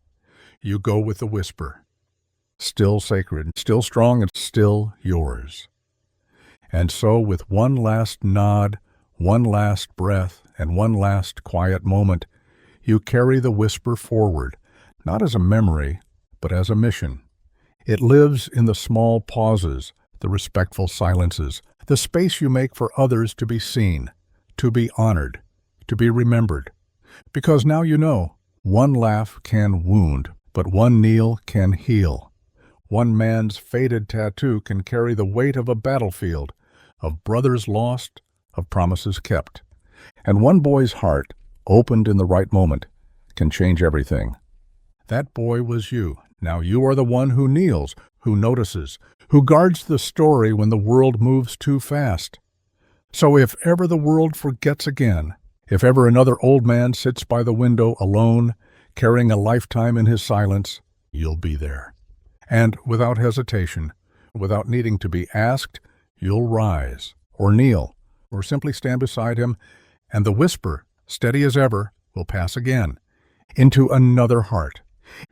you go with the whisper, still sacred, still strong, and still yours. And so with one last nod, one last breath, and one last quiet moment, you carry the whisper forward, not as a memory, but as a mission. It lives in the small pauses, the respectful silences, the space you make for others to be seen, to be honored, to be remembered. Because now you know, one laugh can wound, but one kneel can heal. One man's faded tattoo can carry the weight of a battlefield, of brothers lost, of promises kept. And one boy's heart, opened in the right moment, can change everything. That boy was you. Now you are the one who kneels, who notices, who guards the story when the world moves too fast. So if ever the world forgets again, if ever another old man sits by the window alone, carrying a lifetime in his silence, you'll be there. And without hesitation, without needing to be asked, you'll rise, or kneel, or simply stand beside him, and the whisper, steady as ever, will pass again, into another heart,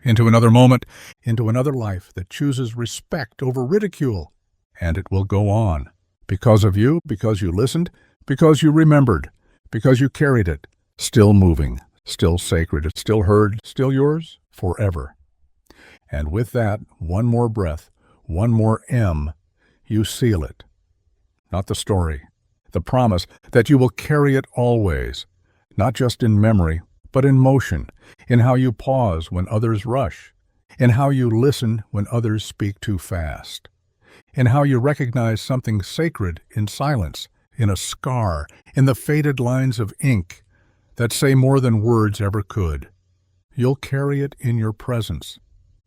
into another moment, into another life that chooses respect over ridicule. And it will go on. Because of you, because you listened, because you remembered, because you carried it, still moving, still sacred, still heard, still yours, forever. And with that, one more breath, one more M, you seal it. Not the story, the promise that you will carry it always, not just in memory, but in motion, in how you pause when others rush, in how you listen when others speak too fast, in how you recognize something sacred in silence, in a scar, in the faded lines of ink that say more than words ever could. You'll carry it in your presence,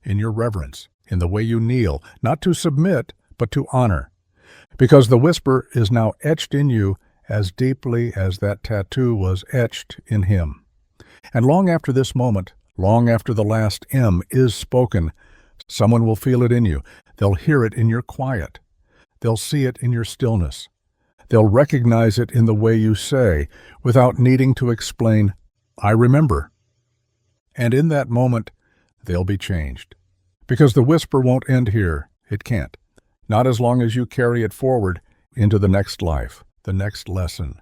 in your reverence, in the way you kneel, not to submit, but to honor, because the whisper is now etched in you as deeply as that tattoo was etched in him. And long after this moment, long after the last M is spoken, someone will feel it in you. They'll hear it in your quiet. They'll see it in your stillness. They'll recognize it in the way you say, without needing to explain, I remember. And in that moment, they'll be changed. Because the whisper won't end here. It can't. Not as long as you carry it forward into the next life, the next lesson,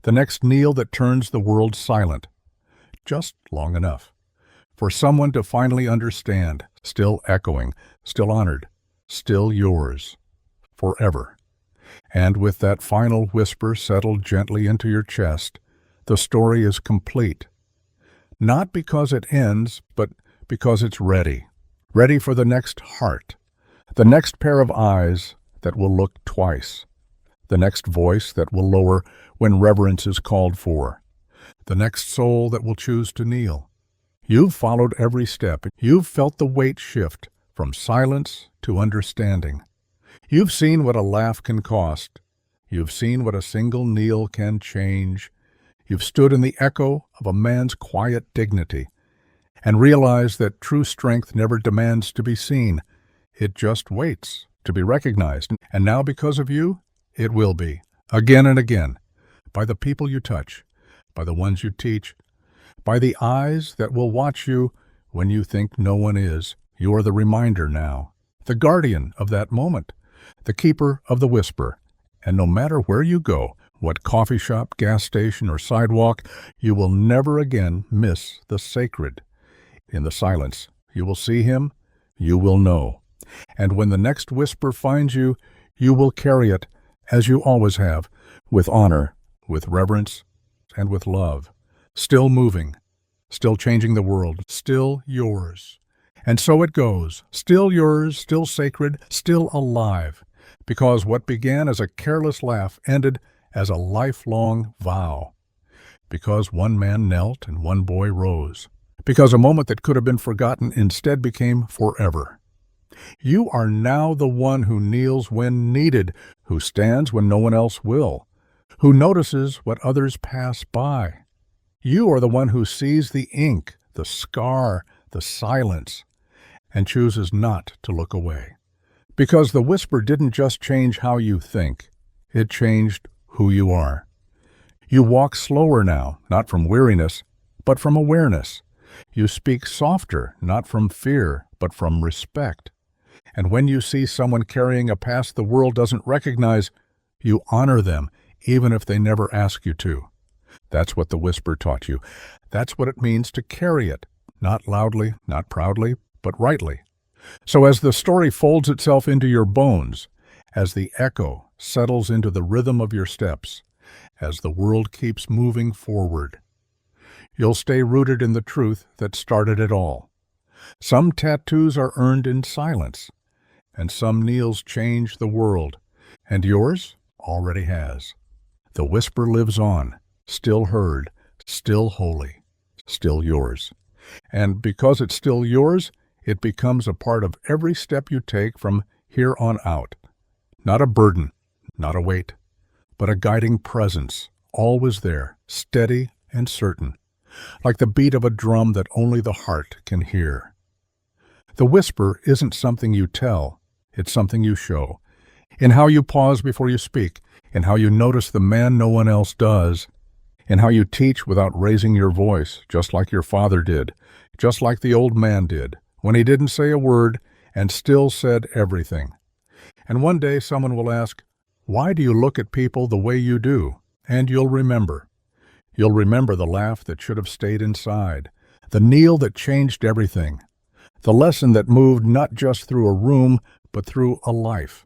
the next kneel that turns the world silent. Just long enough for someone to finally understand, still echoing, still honored, still yours, forever. And with that final whisper settled gently into your chest, the story is complete. Not because it ends, but because it's ready. Ready for the next heart, the next pair of eyes that will look twice, the next voice that will lower when reverence is called for, the next soul that will choose to kneel. You've followed every step. You've felt the weight shift from silence to understanding. You've seen what a laugh can cost. You've seen what a single kneel can change. You've stood in the echo of a man's quiet dignity and realized that true strength never demands to be seen. It just waits to be recognized. And now, because of you, it will be, again and again, by the people you touch, by the ones you teach, by the eyes that will watch you when you think no one is. You are the reminder now, the guardian of that moment, the keeper of the whisper. And no matter where you go, what coffee shop, gas station, or sidewalk, you will never again miss the sacred. In the silence, you will see him, you will know. And when the next whisper finds you, you will carry it, as you always have, with honor, with reverence, and with love. Still moving, still changing the world, still yours. And so it goes, still yours, still sacred, still alive, because what began as a careless laugh ended as a lifelong vow. Because one man knelt and one boy rose. Because a moment that could have been forgotten instead became forever. You are now the one who kneels when needed, who stands when no one else will, who notices what others pass by. You are the one who sees the ink, the scar, the silence, and chooses not to look away. Because the whisper didn't just change how you think, it changed who you are. You walk slower now, not from weariness, but from awareness. You speak softer, not from fear, but from respect. And when you see someone carrying a past the world doesn't recognize, you honor them, even if they never ask you to. That's what the whisper taught you. That's what it means to carry it, not loudly, not proudly, but rightly. So as the story folds itself into your bones, as the echo settles into the rhythm of your steps, as the world keeps moving forward, you'll stay rooted in the truth that started it all. Some tattoos are earned in silence, and some kneels change the world, and yours already has. The whisper lives on, still heard, still holy, still yours. And because it's still yours, it becomes a part of every step you take from here on out. Not a burden, not a weight, but a guiding presence, always there, steady and certain, like the beat of a drum that only the heart can hear. The whisper isn't something you tell, it's something you show. In how you pause before you speak, in how you notice the man no one else does, in how you teach without raising your voice, just like your father did, just like the old man did, when he didn't say a word and still said everything. And one day someone will ask, why do you look at people the way you do? And you'll remember. You'll remember the laugh that should have stayed inside, the kneel that changed everything, the lesson that moved not just through a room, but through a life.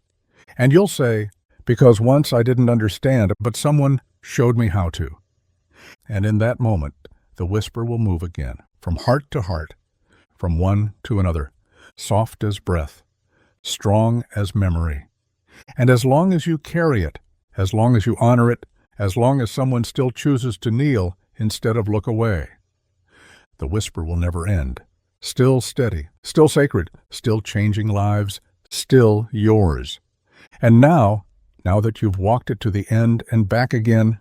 And you'll say, because once I didn't understand, but someone showed me how to. And in that moment, the whisper will move again, from heart to heart, from one to another, soft as breath, strong as memory. And as long as you carry it, as long as you honor it, as long as someone still chooses to kneel instead of look away, the whisper will never end. Still steady, still sacred, still changing lives, still yours. And now that you've walked it to the end and back again,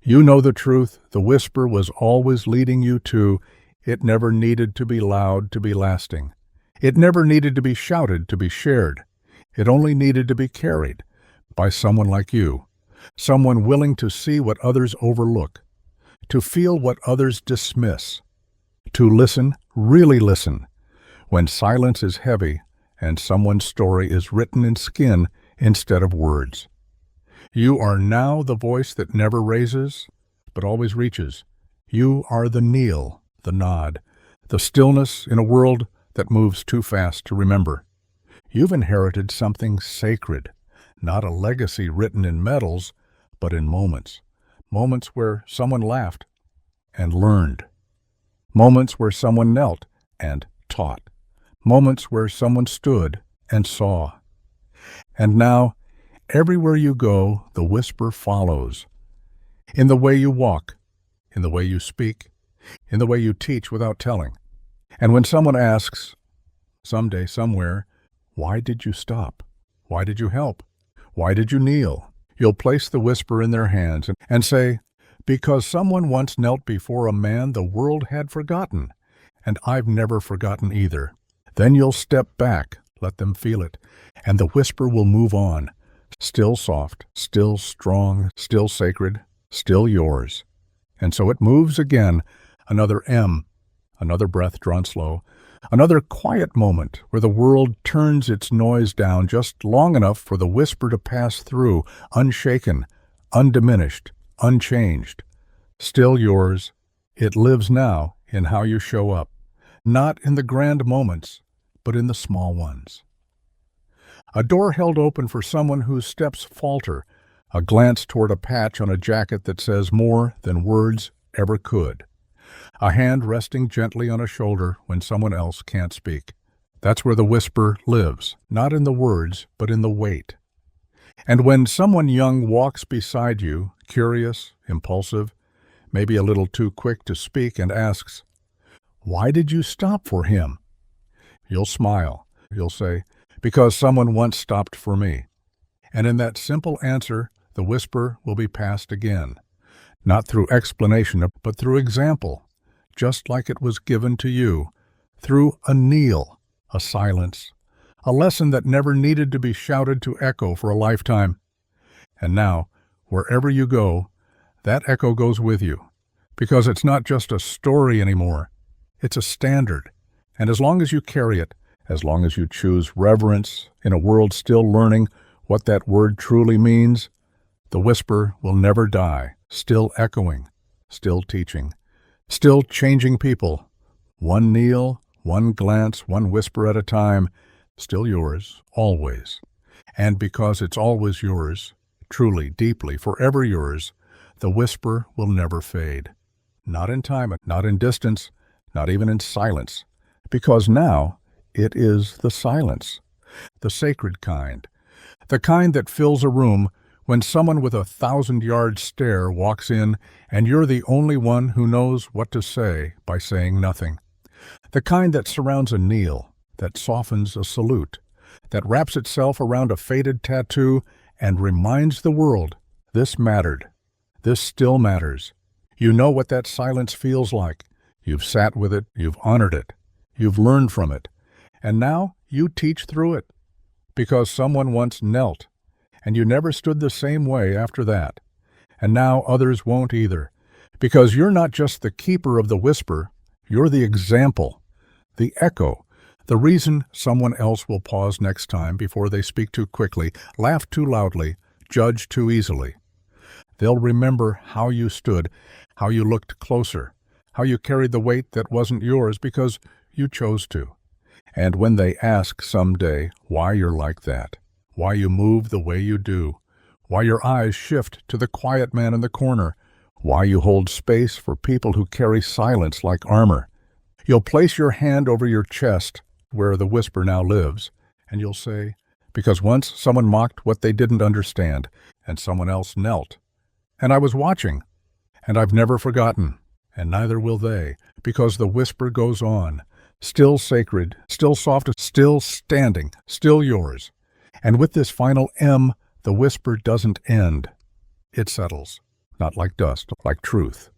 you know the truth the whisper was always leading you to. It never needed to be loud to be lasting. It never needed to be shouted to be shared. It only needed to be carried by someone like you, someone willing to see what others overlook, to feel what others dismiss, to listen, really listen, when silence is heavy and someone's story is written in skin instead of words. You are now the voice that never raises, but always reaches. You are the kneel, the nod, the stillness in a world that moves too fast to remember. You've inherited something sacred, not a legacy written in medals, but in moments. Moments where someone laughed and learned. Moments where someone knelt and taught. Moments where someone stood and saw. And now, everywhere you go, the whisper follows. In the way you walk, in the way you speak, in the way you teach without telling. And when someone asks, someday, somewhere, why did you stop? Why did you help? Why did you kneel? You'll place the whisper in their hands and say, because someone once knelt before a man the world had forgotten, and I've never forgotten either. Then you'll step back, let them feel it, and the whisper will move on. Still soft, still strong, still sacred, still yours. And so it moves again, another M, another breath drawn slow, another quiet moment where the world turns its noise down just long enough for the whisper to pass through, unshaken, undiminished, unchanged. Still yours. It lives now in how you show up, not in the grand moments, but in the small ones. A door held open for someone whose steps falter, a glance toward a patch on a jacket that says more than words ever could. A hand resting gently on a shoulder when someone else can't speak. That's where the whisper lives, not in the words, but in the weight. And when someone young walks beside you, curious, impulsive, maybe a little too quick to speak, and asks, why did you stop for him? You'll smile. You'll say, because someone once stopped for me. And in that simple answer, the whisper will be passed again, not through explanation, but through example, just like it was given to you, through a kneel, a silence, a lesson that never needed to be shouted to echo for a lifetime. And now, wherever you go, that echo goes with you, because it's not just a story anymore, it's a standard. And as long as you carry it, as long as you choose reverence in a world still learning what that word truly means, the whisper will never die, still echoing, still teaching, still changing people. One kneel, one glance, one whisper at a time, still yours, always. And because it's always yours, truly, deeply, forever yours, the whisper will never fade. Not in time, not in distance, not even in silence, because now it is the silence, the sacred kind, the kind that fills a room when someone with 1,000-yard stare walks in and you're the only one who knows what to say by saying nothing, the kind that surrounds a kneel, that softens a salute, that wraps itself around a faded tattoo and reminds the world, this mattered, this still matters. You know what that silence feels like. You've sat with it, you've honored it, you've learned from it, and now you teach through it, because someone once knelt, and you never stood the same way after that, and now others won't either, because you're not just the keeper of the whisper, you're the example, the echo, the reason someone else will pause next time before they speak too quickly, laugh too loudly, judge too easily. They'll remember how you stood, how you looked closer, how you carried the weight that wasn't yours because you chose to. And when they ask someday why you're like that, why you move the way you do, why your eyes shift to the quiet man in the corner, why you hold space for people who carry silence like armor, you'll place your hand over your chest where the whisper now lives, and you'll say, because once someone mocked what they didn't understand, and someone else knelt, and I was watching, and I've never forgotten, and neither will they, because the whisper goes on, still sacred, still soft, still standing, still yours. And with this final M, the whisper doesn't end. It settles, not like dust, like truth.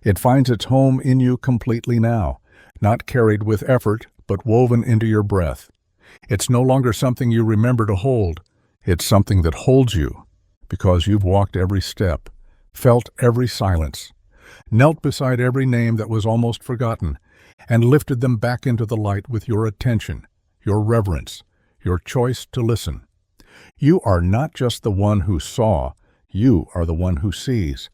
It finds its home in you completely now, not carried with effort, but woven into your breath. It's no longer something you remember to hold. It's something that holds you, because you've walked every step, felt every silence, knelt beside every name that was almost forgotten, and lifted them back into the light with your attention, your reverence, your choice to listen. You are not just the one who saw, you are the one who sees.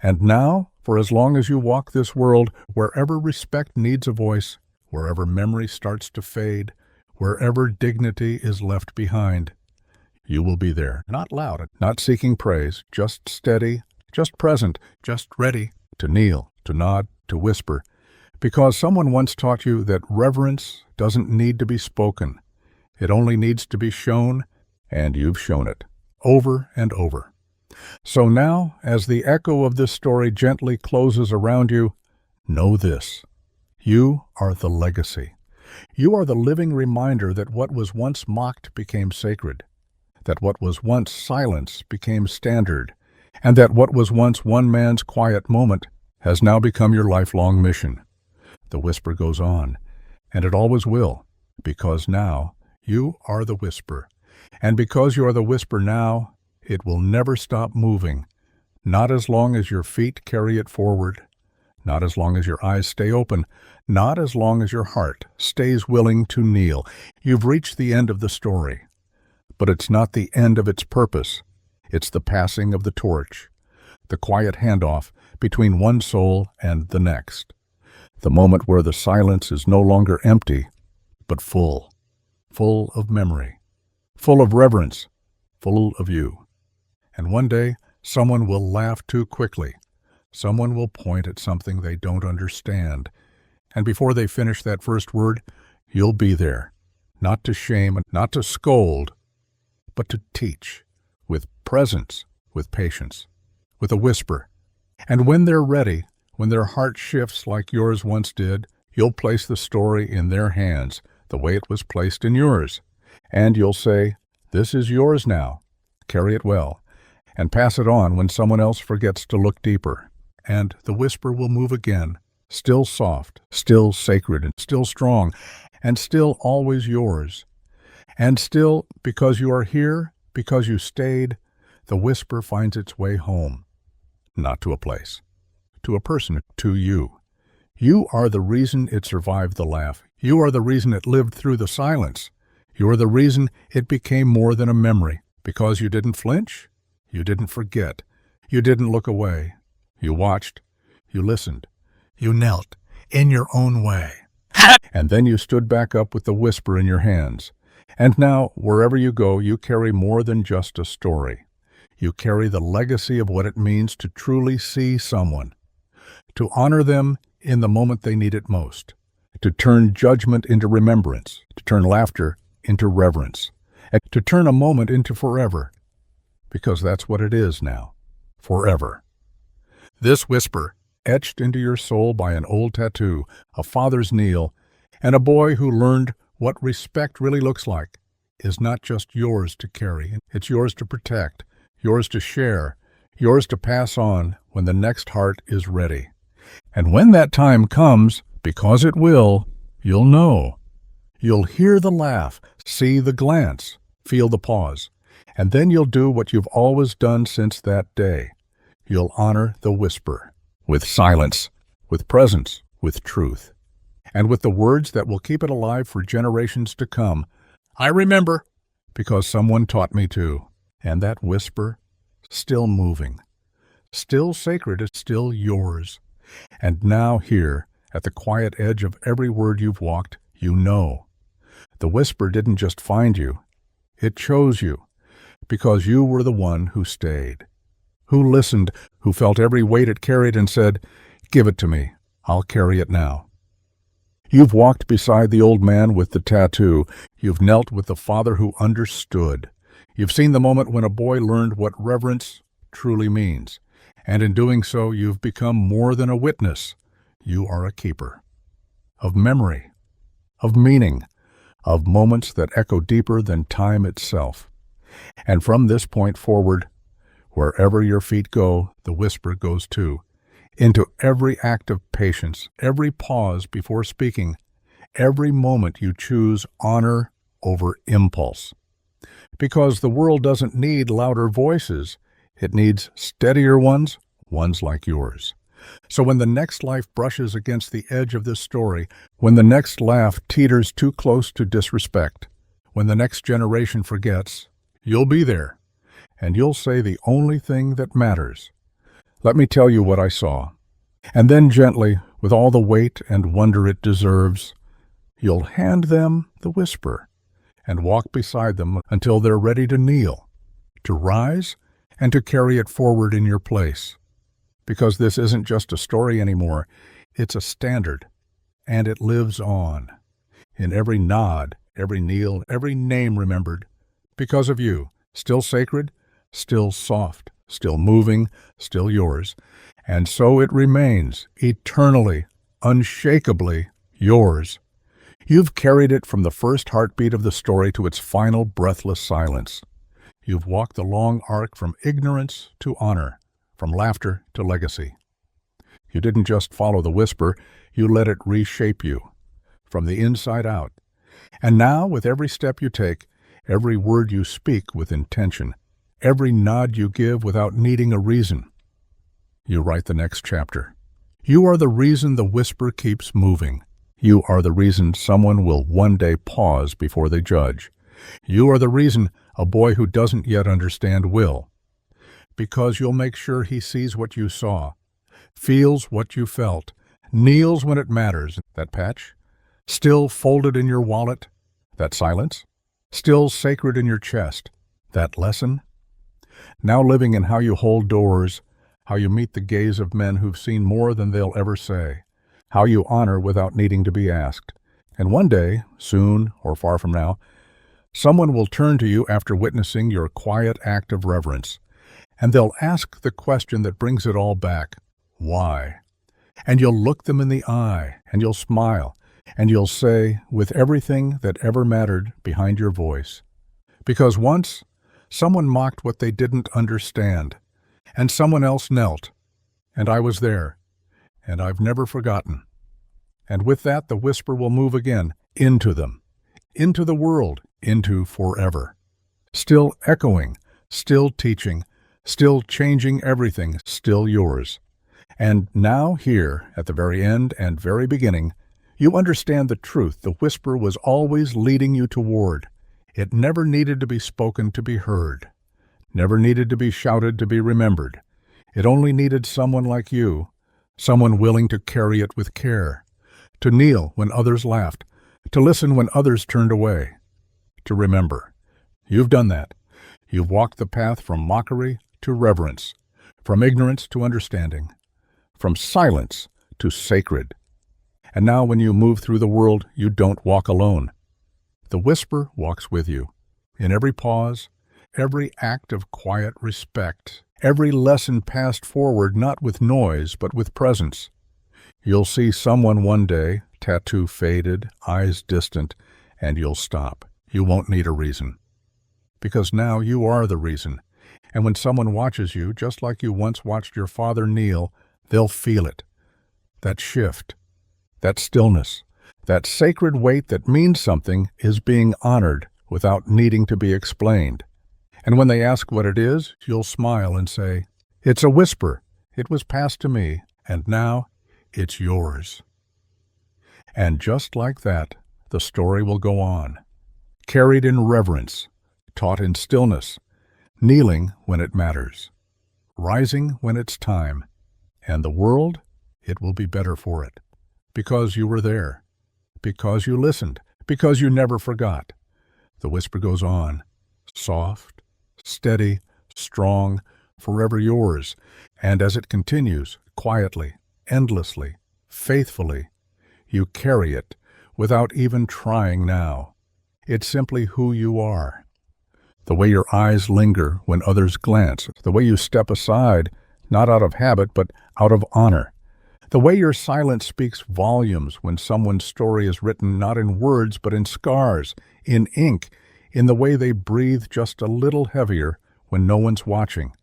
And now, for as long as you walk this world, wherever respect needs a voice, wherever memory starts to fade, wherever dignity is left behind, you will be there, not loud, not seeking praise, just steady, just present, just ready to kneel, to nod, to whisper, because someone once taught you that reverence doesn't need to be spoken. It only needs to be shown, and you've shown it, over and over. So now, as the echo of this story gently closes around you, know this: you are the legacy. You are the living reminder that what was once mocked became sacred, that what was once silence became standard, and that what was once one man's quiet moment has now become your lifelong mission. The whisper goes on, and it always will, because now you are the whisper. And because you are the whisper now, it will never stop moving, not as long as your feet carry it forward, not as long as your eyes stay open, not as long as your heart stays willing to kneel. You've reached the end of the story, but it's not the end of its purpose. It's the passing of the torch, the quiet handoff between one soul and the next, the moment where the silence is no longer empty, but full of memory, full of reverence, full of you. And one day, someone will laugh too quickly. Someone will point at something they don't understand. And before they finish that first word, you'll be there, not to shame, not to scold, but to teach, with presence, with patience, with a whisper. And when they're ready, when their heart shifts like yours once did, you'll place the story in their hands, the way it was placed in yours. And you'll say, "This is yours now. Carry it well." And pass it on when someone else forgets to look deeper. And the whisper will move again, still soft, still sacred, and still strong, and still always yours. And still, because you are here, because you stayed, the whisper finds its way home. Not to a place, to a person, to you. You are the reason it survived the laugh. You are the reason it lived through the silence. You are the reason it became more than a memory, because you didn't flinch, you didn't forget, you didn't look away. You watched, you listened, you knelt, in your own way. And then you stood back up with the whisper in your hands. And now, wherever you go, you carry more than just a story. You carry the legacy of what it means to truly see someone, to honor them in the moment they need it most, to turn judgment into remembrance, to turn laughter into reverence, and to turn a moment into forever, because that's what it is now, forever. This whisper, etched into your soul by an old tattoo, a father's kneel, and a boy who learned what respect really looks like, is not just yours to carry. It's yours to protect, yours to share, yours to pass on when the next heart is ready. And when that time comes, because it will, you'll know. You'll hear the laugh, see the glance, feel the pause, and then you'll do what you've always done since that day. You'll honor the whisper, with silence, with presence, with truth, and with the words that will keep it alive for generations to come. I remember, because someone taught me to. And that whisper, still moving, still sacred, is still yours. And now here, at the quiet edge of every word you've walked, you know. The whisper didn't just find you, it chose you, because you were the one who stayed, who listened, who felt every weight it carried and said, "Give it to me, I'll carry it now." You've walked beside the old man with the tattoo. You've knelt with the father who understood. You've seen the moment when a boy learned what reverence truly means. And in doing so, you've become more than a witness. You are a keeper of memory, of meaning, of moments that echo deeper than time itself. And from this point forward, wherever your feet go, the whisper goes too. Into every act of patience, every pause before speaking, every moment you choose honor over impulse. Because the world doesn't need louder voices, it needs steadier ones, ones like yours. So when the next life brushes against the edge of this story, when the next laugh teeters too close to disrespect, When the next generation forgets, you'll be there, and you'll say the only thing that matters. Let me tell you what I saw. And then gently, with all the weight and wonder it deserves, you'll hand them the whisper and walk beside them until they're ready to kneel, to rise, and to carry it forward in your place. Because this isn't just a story anymore, it's a standard, and it lives on. In every nod, every kneel, every name remembered. Because of you, still sacred, still soft, still moving, still yours. And so it remains, eternally, unshakably yours. You've carried it from the first heartbeat of the story to its final breathless silence. You've walked the long arc from ignorance to honor, from laughter to legacy. You didn't just follow the whisper, you let it reshape you, from the inside out. And now, with every step you take, every word you speak with intention, every nod you give without needing a reason, you write the next chapter. You are the reason the whisper keeps moving. You are the reason someone will one day pause before they judge. You are the reason a boy who doesn't yet understand will. Because you'll make sure he sees what you saw, feels what you felt, kneels when it matters. That patch, still folded in your wallet. That silence, still sacred in your chest. That lesson, now living in how you hold doors, how you meet the gaze of men who've seen more than they'll ever say, how you honor without needing to be asked. And one day, soon or far from now, someone will turn to you after witnessing your quiet act of reverence, and they'll ask the question that brings it all back, why? And you'll look them in the eye, and you'll smile, and you'll say, with everything that ever mattered behind your voice, because once someone mocked what they didn't understand, and someone else knelt, and I was there, and I've never forgotten. And with that, the whisper will move again, into them, into the world, into forever. Still echoing, still teaching, still changing everything, still yours. And now here, at the very end and very beginning, you understand the truth the whisper was always leading you toward. It never needed to be spoken to be heard, never needed to be shouted to be remembered. It only needed someone like you, someone willing to carry it with care, to kneel when others laughed, to listen when others turned away, to remember. You've done that. You've walked the path from mockery to reverence, from ignorance to understanding, from silence to sacred. And now when you move through the world, you don't walk alone. The whisper walks with you, in every pause, every act of quiet respect, every lesson passed forward not with noise but with presence. You'll see someone one day, tattoo faded, eyes distant, and you'll stop. You won't need a reason. Because now you are the reason. And when someone watches you, just like you once watched your father kneel, they'll feel it. That shift, that stillness, that sacred weight that means something is being honored without needing to be explained. And when they ask what it is, you'll smile and say, "It's a whisper. It was passed to me, and now it's yours." And just like that, the story will go on, carried in reverence, taught in stillness, kneeling when it matters, rising when it's time, and the world, it will be better for it, because you were there, because you listened, because you never forgot. The whisper goes on, soft, steady, strong, forever yours, and as it continues, quietly, endlessly, faithfully, you carry it without even trying now. It's simply who you are. The way your eyes linger when others glance, the way you step aside, not out of habit, but out of honor. The way your silence speaks volumes when someone's story is written not in words but in scars, in ink, in the way they breathe just a little heavier when no one's watching.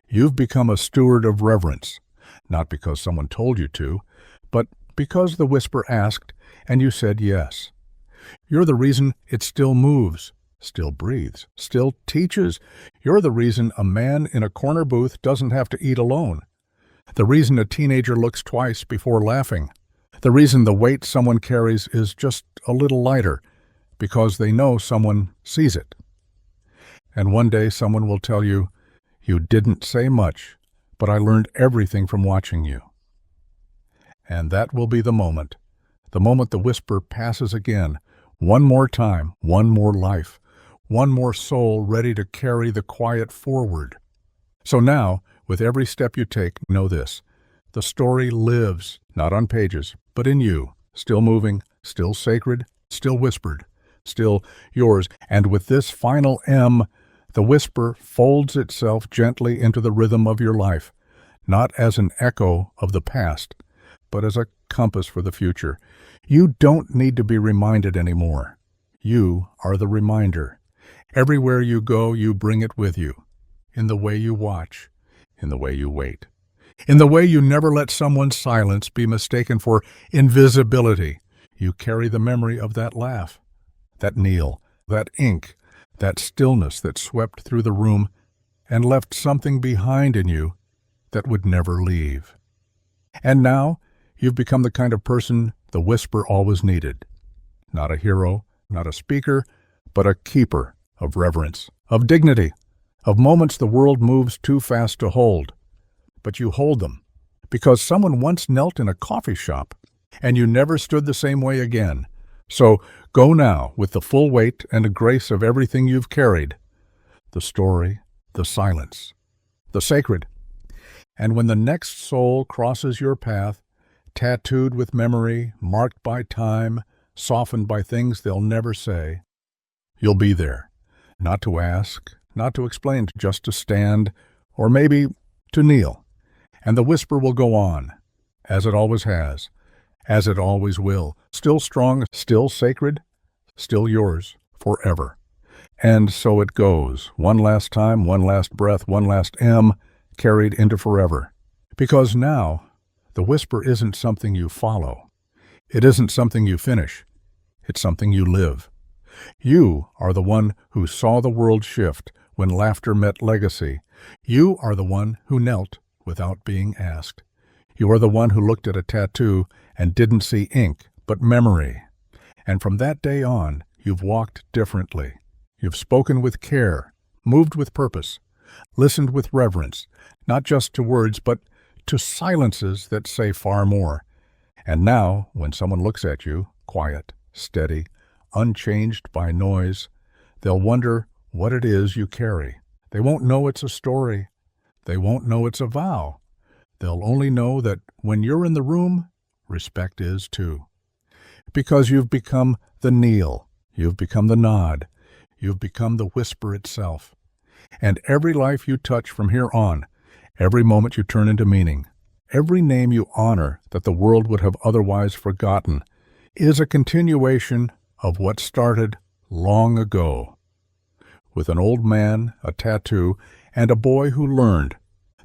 You've become a steward of reverence, not because someone told you to, but because the whisper asked and you said yes. You're the reason it still moves, still breathes, still teaches. You're the reason a man in a corner booth doesn't have to eat alone. The reason a teenager looks twice before laughing. The reason the weight someone carries is just a little lighter, because they know someone sees it. And one day someone will tell you, "You didn't say much, but I learned everything from watching you." And that will be the moment the whisper passes again, one more time, one more life, one more soul ready to carry the quiet forward. So now, with every step you take, know this: the story lives, not on pages, but in you, still moving, still sacred, still whispered, still yours. And with this final M, the whisper folds itself gently into the rhythm of your life, not as an echo of the past, but as a compass for the future. You don't need to be reminded anymore. You are the reminder. Everywhere you go, you bring it with you, in the way you watch, in the way you wait, in the way you never let someone's silence be mistaken for invisibility. You carry the memory of that laugh, that kneel, that ink, that stillness that swept through the room and left something behind in you that would never leave. And now you've become the kind of person the whisper always needed. Not a hero, not a speaker, but a keeper of reverence, of dignity, of moments the world moves too fast to hold. But you hold them because someone once knelt in a coffee shop and you never stood the same way again. So go now with the full weight and the grace of everything you've carried, the story, the silence, the sacred. And when the next soul crosses your path, tattooed with memory, marked by time, softened by things they'll never say, you'll be there, not to ask, not to explain, just to stand, or maybe to kneel. And the whisper will go on, as it always has, as it always will, still strong, still sacred, still yours, forever. And so it goes, one last time, one last breath, one last M, carried into forever. Because now, the whisper isn't something you follow. It isn't something you finish. It's something you live. You are the one who saw the world shift when laughter met legacy. You are the one who knelt without being asked. You are the one who looked at a tattoo and didn't see ink, but memory. And from that day on, you've walked differently. You've spoken with care, moved with purpose, listened with reverence, not just to words, but to silences that say far more. And now, when someone looks at you, quiet, steady, unchanged by noise, they'll wonder what it is you carry. They won't know it's a story. They won't know it's a vow. They'll only know that when you're in the room, respect is too. Because you've become the kneel, you've become the nod, you've become the whisper itself. And every life you touch from here on, every moment you turn into meaning, every name you honor that the world would have otherwise forgotten, is a continuation of what started long ago. With an old man, a tattoo, and a boy who learned,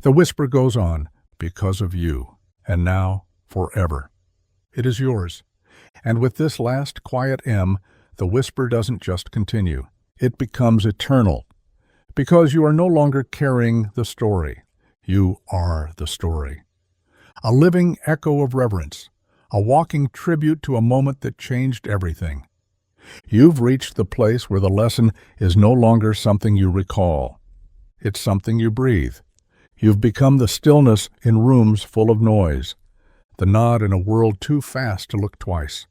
the whisper goes on because of you, and now forever. It is yours. And with this last quiet M, the whisper doesn't just continue. It becomes eternal. Because you are no longer carrying the story. You are the story. A living echo of reverence. A walking tribute to a moment that changed everything. You've reached the place where the lesson is no longer something you recall. It's something you breathe. You've become the stillness in rooms full of noise, the nod in a world too fast to look twice,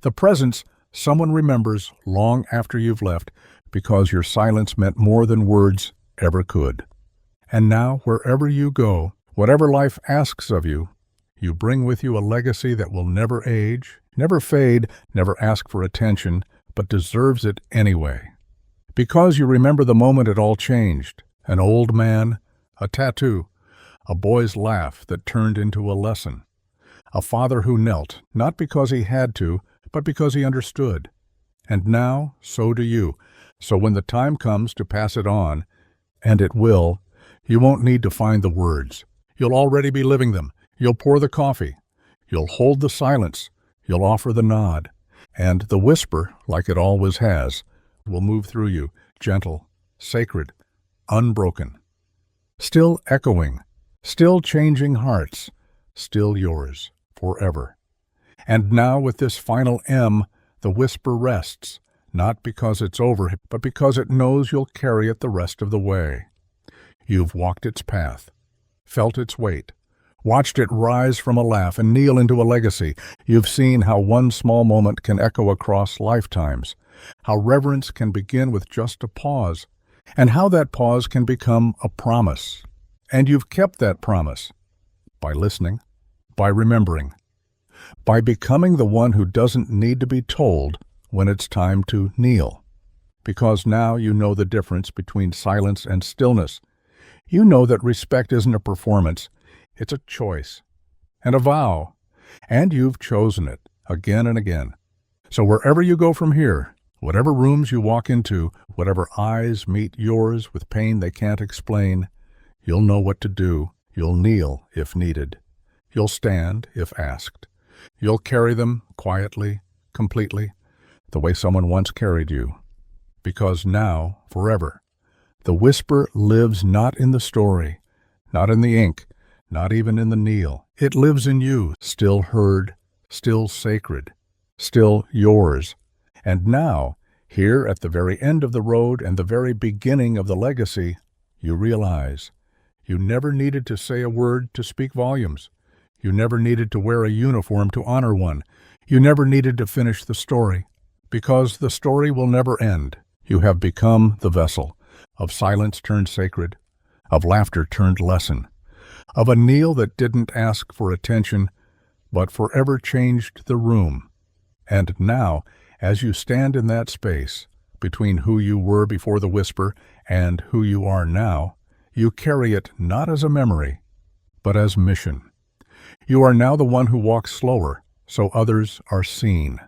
the presence someone remembers long after you've left because your silence meant more than words ever could. And now, wherever you go, whatever life asks of you, you bring with you a legacy that will never age, never fade, never ask for attention, but deserves it anyway. Because you remember the moment it all changed, an old man, a tattoo, a boy's laugh that turned into a lesson, a father who knelt, not because he had to, but because he understood. And now, so do you. So when the time comes to pass it on, and it will, you won't need to find the words. You'll already be living them. You'll pour the coffee. You'll hold the silence. You'll offer the nod. And the whisper, like it always has, will move through you, gentle, sacred, unbroken. Still echoing, still changing hearts, still yours, forever. And now with this final M, the whisper rests, not because it's over, but because it knows you'll carry it the rest of the way. You've walked its path, felt its weight, watched it rise from a laugh and kneel into a legacy. You've seen how one small moment can echo across lifetimes, how reverence can begin with just a pause, and how that pause can become a promise. And you've kept that promise by listening, by remembering, by becoming the one who doesn't need to be told when it's time to kneel. Because now you know the difference between silence and stillness. You know that respect isn't a performance, it's a choice and a vow, and you've chosen it again and again. So wherever you go from here, whatever rooms you walk into, whatever eyes meet yours with pain they can't explain, you'll know what to do. You'll kneel if needed. You'll stand if asked. You'll carry them quietly, completely, the way someone once carried you. Because now, forever, the whisper lives not in the story, not in the ink, not even in the kneel. It lives in you, still heard, still sacred, still yours. And now, here at the very end of the road and the very beginning of the legacy, you realize you never needed to say a word to speak volumes. You never needed to wear a uniform to honor one. You never needed to finish the story, because the story will never end. You have become the vessel of silence turned sacred, of laughter turned lesson, of a kneel that didn't ask for attention, but forever changed the room. And now, as you stand in that space between who you were before the whisper and who you are now, you carry it not as a memory, but as mission. You are now the one who walks slower, so others are seen.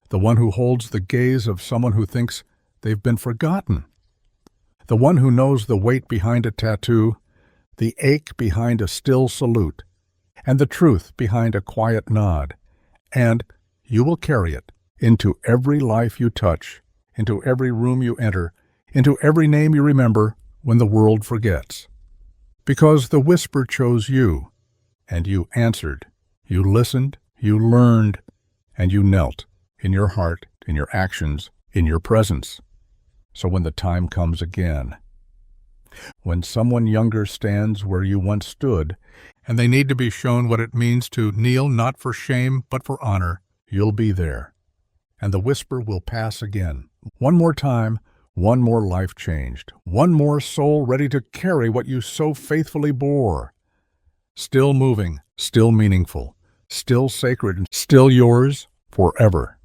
The one who holds the gaze of someone who thinks they've been forgotten. The one who knows the weight behind a tattoo, the ache behind a still salute, and the truth behind a quiet nod. And you will carry it into every life you touch, into every room you enter, into every name you remember when the world forgets. Because the whisper chose you, and you answered, you listened, you learned, and you knelt in your heart, in your actions, in your presence. So when the time comes again, when someone younger stands where you once stood, and they need to be shown what it means to kneel not for shame but for honor, you'll be there. And the whisper will pass again. One more time, one more life changed, one more soul ready to carry what you so faithfully bore. Still moving, still meaningful, still sacred, and still yours forever.